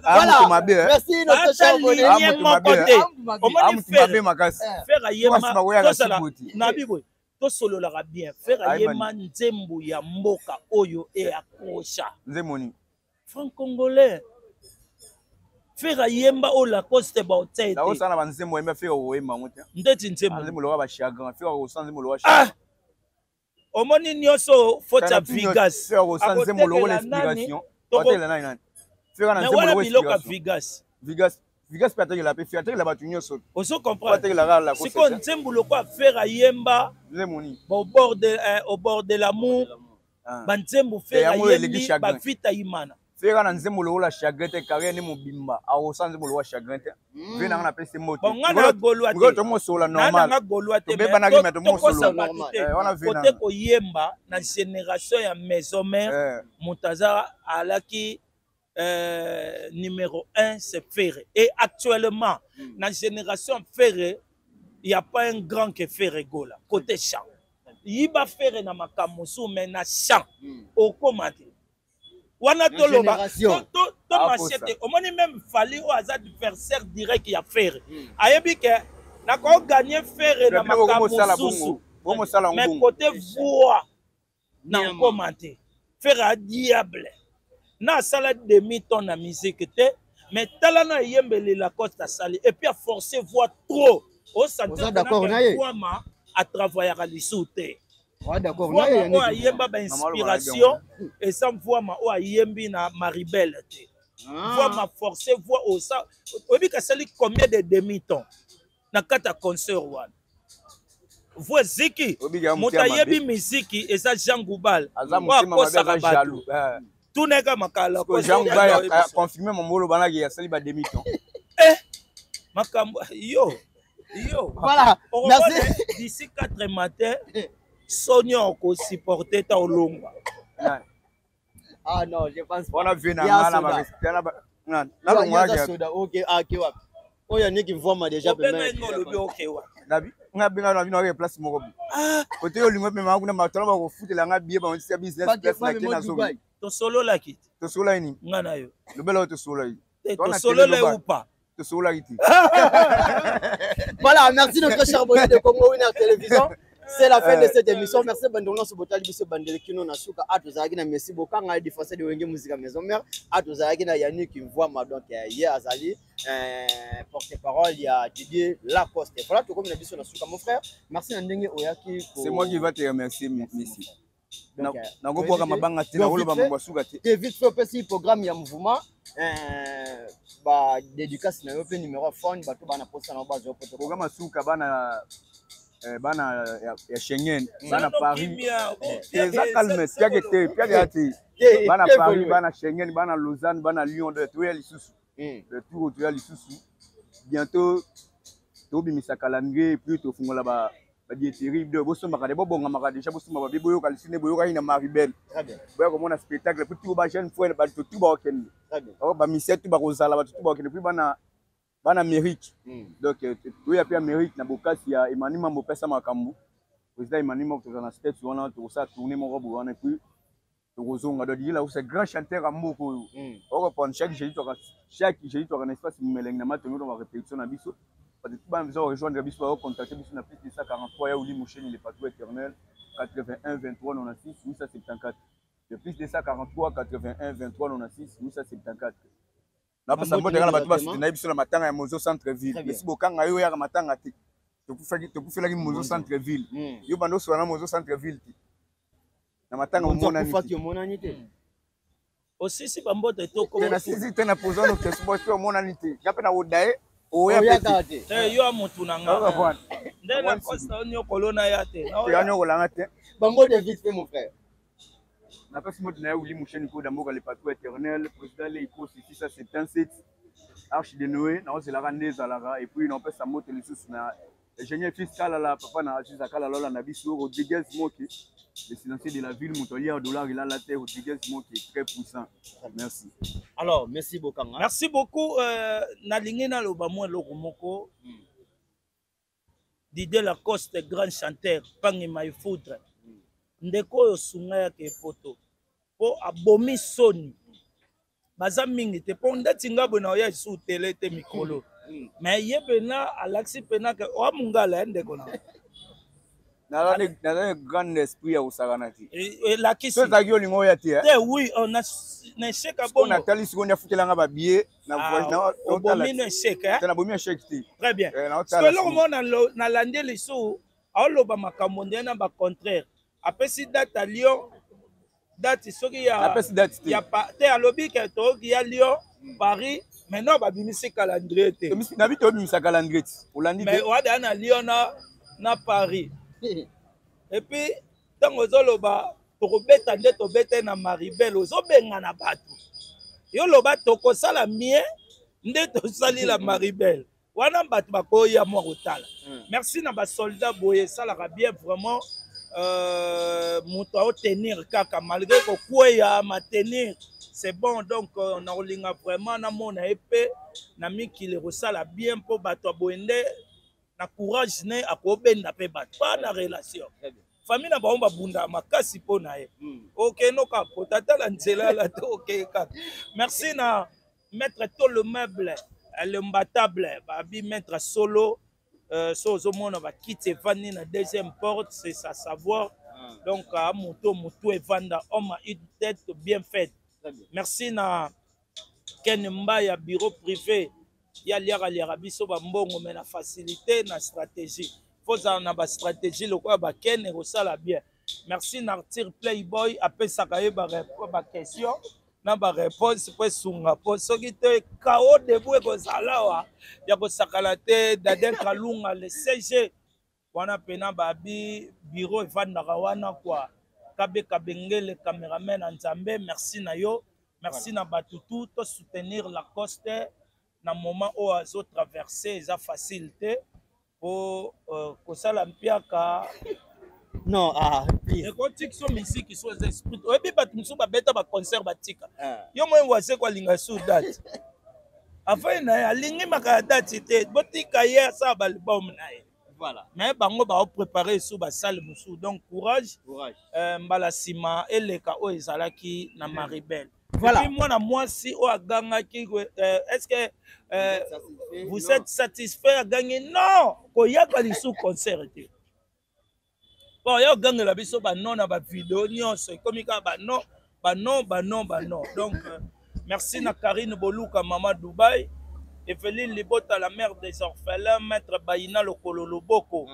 voilà merci notre cher Ferre ayema tosala nabibo tosololaka bien Ferre ayema nzembo ya mboka oyo e akosha nzemoni franc congolais Ferre yemba o Lacoste ba otete la osana banzembo yemba Ferre oyemba ngotia ndeti nzembo nzembo loka ba chagrin Ferre osanze mo loka chagrin omoni nyonso faute ya Vigas Ferre osanze mo loka l'inspiration hôtel nani Ferre na nzembo loka inspiration Vigas peut la pe Ferre la batu nyonso oso comprendre la siko nzembo loka Ferre yemba nzemoni au bord de l'amour banzembo Ferre yembi ba vita imana Ferre na nzembo lola chagrin te carrière ni mobimba awo sanze mo loka chagrin te vena na pese moto ngana golwa te ngoto mo sola normal ngana golwa te be bana ki meto mo sola normal wana vena côté ko yemba na génération ya maison mère Mutaza alaki numéro 1 c'est Ferre et actuellement na génération Ferre il y a pas un grand que Ferre gola côté chant yiba Ferre na makamusu mais na chant au komate wana toloba to machete omoni même fali o azad adversaire direct ya Ferre ayebi ke na ko gagner Ferre na makamusu mais côté voix na commenter Ferre a diable na sala demi-ton na musique te mais talana yembele Lacoste sali et puis a forcer voix trop au sentir d'accord na à travailler à l'issouté d'accord na yemba ba inspiration et sans voix ma o yembi na Maribel te voix ma forcer voix au ça obi ka sali combien de demi-ton na kata concert wana voix ziki motayebi musique et ça Jean Goubal wa ko sakabalu tout n'est qu'à makala ko Jean Goubal a confirmé mon molo bana ki sali ba demi-ton makambo yo voilà merci d'ici 4 matin Sonia ko supporter ta olongwa non je pense on a vu na ngala ma respect na longwa soda OK akiwa oya niki voma déjà pe mais ngolobi OK wa dabi nga binga na bino place moko côté yo lingwe pe ma kuna matolo ba ko futela nga biye ba ntsia business place na kina so to solo la kit to solo ni ngana yo lobelo to solo yi to solo le ou pas to solo yi voilà merci notre cher bonnet de Congo Winner Télévision C'est la fin de cette émission. Merci Bandona Sobotali Biso Bandele Kino Nasuka Atozaki na merci beaucoup ngala défenseur de Wenge Musique Maison Mère Atozaki na Yannick qui voit ma donc hier Azali porte-parole il y a Didier Lacoste. Voilà tout comme na biso Nasuka mon frère. Merci Ndenge Oyaki. C'est moi qui va te remercier merci. Na go boka mabanga te na oloba mabasuka te. Et vite fait petit programme ya mouvement ba dédicace na yo pe numéro phone bato bana posta na base yo programme suka bana ya Schengen bana Paris eza calme piage ati bana Paris bana Schengen bana Lausanne bana Lyon de tout ya lisusu de tout ya lisusu bientôt to bimisa calendrier puis to fungola ba terrible de bosoma ka de bobonga maka déjà bosoma ba biboyo kalisine boyo ka ina Maribel très bien boyo ko mona spectacle puis tout ba jeune fois ba tout ba okende très bien o ba misetu ba kozala ba tout ba okende puis bana Amérique. Donc, il y a Amérique, na bokasi ya Emmanuel Mopesa Makambu. Président Emmanuel Mopesa na state on a tout ça tourner mon robo on et puis Rozonga de là où c'est grand chanteur à Moko. On reprend chaque jeudi tu as un espace meleng na matino dans répétition na biso. Parce que tout ba besoin rejoindre biso au contacter biso na plus de 143 ya Oli Moucheni les patrons éternels 81 23 96 874. De plus de 143 81 23 96 874. Na pasa mbote kala batu basi na biso na matanga ya Mozo centre ville. Bisi bokanga yo ya matanga te. To kufela ki Mozo centre ville. Yo bando so na Mozo centre ville ti. Na matanga monani te. Aussi si bambote to ko. Na sisi te na pozo no kesbo to monani te. Ya pe na wodae o ya pete. Yo amutu na nga. Ndena kosta onyo kolona ya te. Ya nyo kolanga te. Bambote vite fait mon frère. Na pasi mot na Oli Moucheni ko d'amoko les patrons éternels président les iko 677 Arche de Noé na ozela randeza la et puis on peut sa moto les sous na ingénieur fiscal la papa na Aziza kala lola na biso Rodriguez Moki le financier de la ville Montolier dollar il a la terre Rodriguez Moki très puissant. Merci. Alors merci beaucoup. Merci beaucoup na lingi na loba mo loko moko Didier Lacoste grand chanteur Pangi My Foudre ndeko oyo sunga yake photo po abomi soni baza mingi te po ndeti ngabo na oya isu tele te mikolo mais yebena alaxi pena ke o mungala ndeko na na grand esprit ya usagana ti la kisi so zaki olingo ya ti te oui on a na cheka bon on a tali seconde futelanga ba billet na obomi na cheka na bomi chèque ti très bien so lo na landie lisu aloba makambo ndena ba contraire apesi date à Lyon date soki ya te alobi ke to ki ya Lyon Paris maintenant ba bimisi calendrier te na bito bimisa calendrier olandi mais wada na Lyon na Paris et puis tango zoloba tokobeta nde tobete na Maribel ozobenga na bato yo loba tokosala mie nde tosali la Maribel wana bato bakoya mo kotala merci na ba soldat boye salaka bien vraiment moto tenir kaka malgré que quoi ma tenir c'est bon donc on a olinga vraiment na mona épée na miki le resala bien pour bato boende na courage ne akobenda pe bato pas na relation famille na ba bunda makasi pona ye OK no ka potata la nzela la to OK ka merci na maître tout le meuble le mbatable babi maître solo so zomona ba quitte vandi na deuxième porte c'est ça savoir donc à moto et vanda homme a une tête bien faite merci na Ken Mbaya bureau privé ya liara biso ba mbongo mais na facilité na stratégie faut na ba stratégie le quoi ba Ken et ça bien merci na tir Playboy après ça ba question na ba réponse pour sunga po soki te kao debout ko salawa ya ko sakala te Daden Kalunga le CG wana pena babi bureau evandaka wana kwa kabe kabengele cameraman Nzambe merci na yo merci na batutu to soutenir Lacoste na moment où azo traverser eza facilité pour kosala mpiaka non please écoute so musique so esprit oyebi bato musu babeta ba concert batika yo moyo wase kwa linga su date afin na alingi maka date te botika ye sa ba album na ye voilà mais bango ba préparer sous ba salle musu donc courage mbala sima eleka o ezalaki na Maribel voilà moi na moi si o aganga ki est-ce que vous êtes satisfait à gagner non ko yaka li sous concert te bon yo gangela biso banon na bavideo nyonso ekomi kaka banon donc merci na Karine Boluka mama Dubaï, Evelyne Libota la mère des orphelins, maître Baïna Lokolo Loboko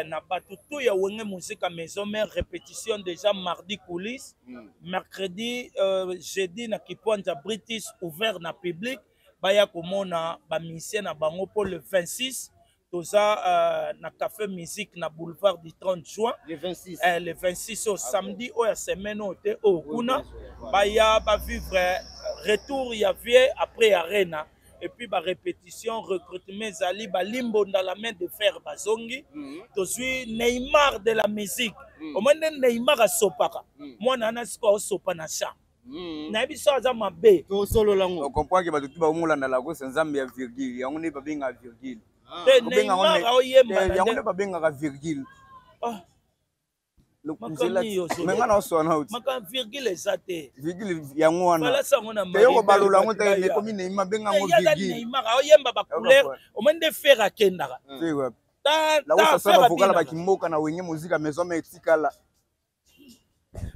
na batutu ya wenge musique à maison mère répétition déjà mardi coulisses mercredi jeudi na Kiponza British ouvert na public baya komona ba musicien na bango pour le 26 toza na café musique na boulevard du 30 juin le 26 au samedi au semaine au te au kuna baya ba vivre retour ya vie après arena et puis ba répétition recrutement zali ba limbo dans la main de fer bazongi tozui Neymar de la musique au moins Neymar a sopaka moi nana siko sopa na cha na biso aza mabe to solo lango on comprend que batutu ba umulanda la ko nzambe ya virgule yango ne babenga virgule Neymar oyemba yango ne babenga virgule menga na osona uti maka virgule ezate virgule yango wana fala sango na mari yo balola ngo te ne komi Neymar benga ngo virgule Neymar oyemba ba couleur au moins de fer akendaka la osa saba vokala ba kimboka na wenye musique maison mais etikala.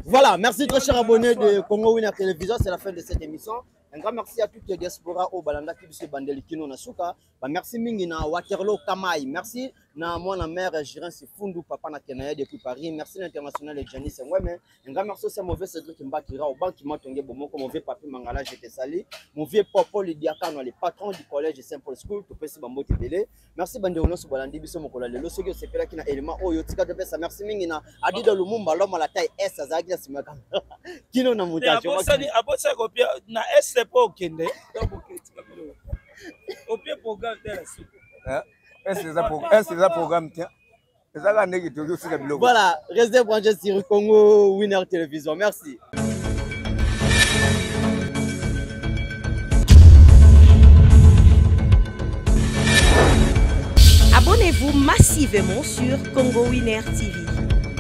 Voilà, merci très chers abonnés de Congo Winner Télévision, c'est la fin de cette émission. Un grand merci à toutes les diaspora au Balanda qui se bandeli kino na suka. Merci mingi na Waterloo Kamai. Merci na mon mère Jirin Sifundu papa na Kenaya depuis Paris. Merci l'international et Janice Ngweme. Un grand merci aussi à mon vieux Cédric Mbakira au banc qui m'a tongué bomoko, mon vieux papi Mangala j'étais sali, mon vieux Popo Lidiakano les patrons du collège Saint-Paul School tout petit bambo tibele. Merci bande ono so balandi biso mokola lelo soki sepela kina élément oyo tika de pesa. Merci mingi na Adido Lumumba l'homme à la taille S azaki na simaka. Kino na mutation. Abosa kopia na S pas au Kende. Au pied programme de la soupe. Est-ce que programme tient? Voilà, restez branchés sur Congo Winner Télévision. Merci. Abonnez-vous massivement sur Congo Winner TV.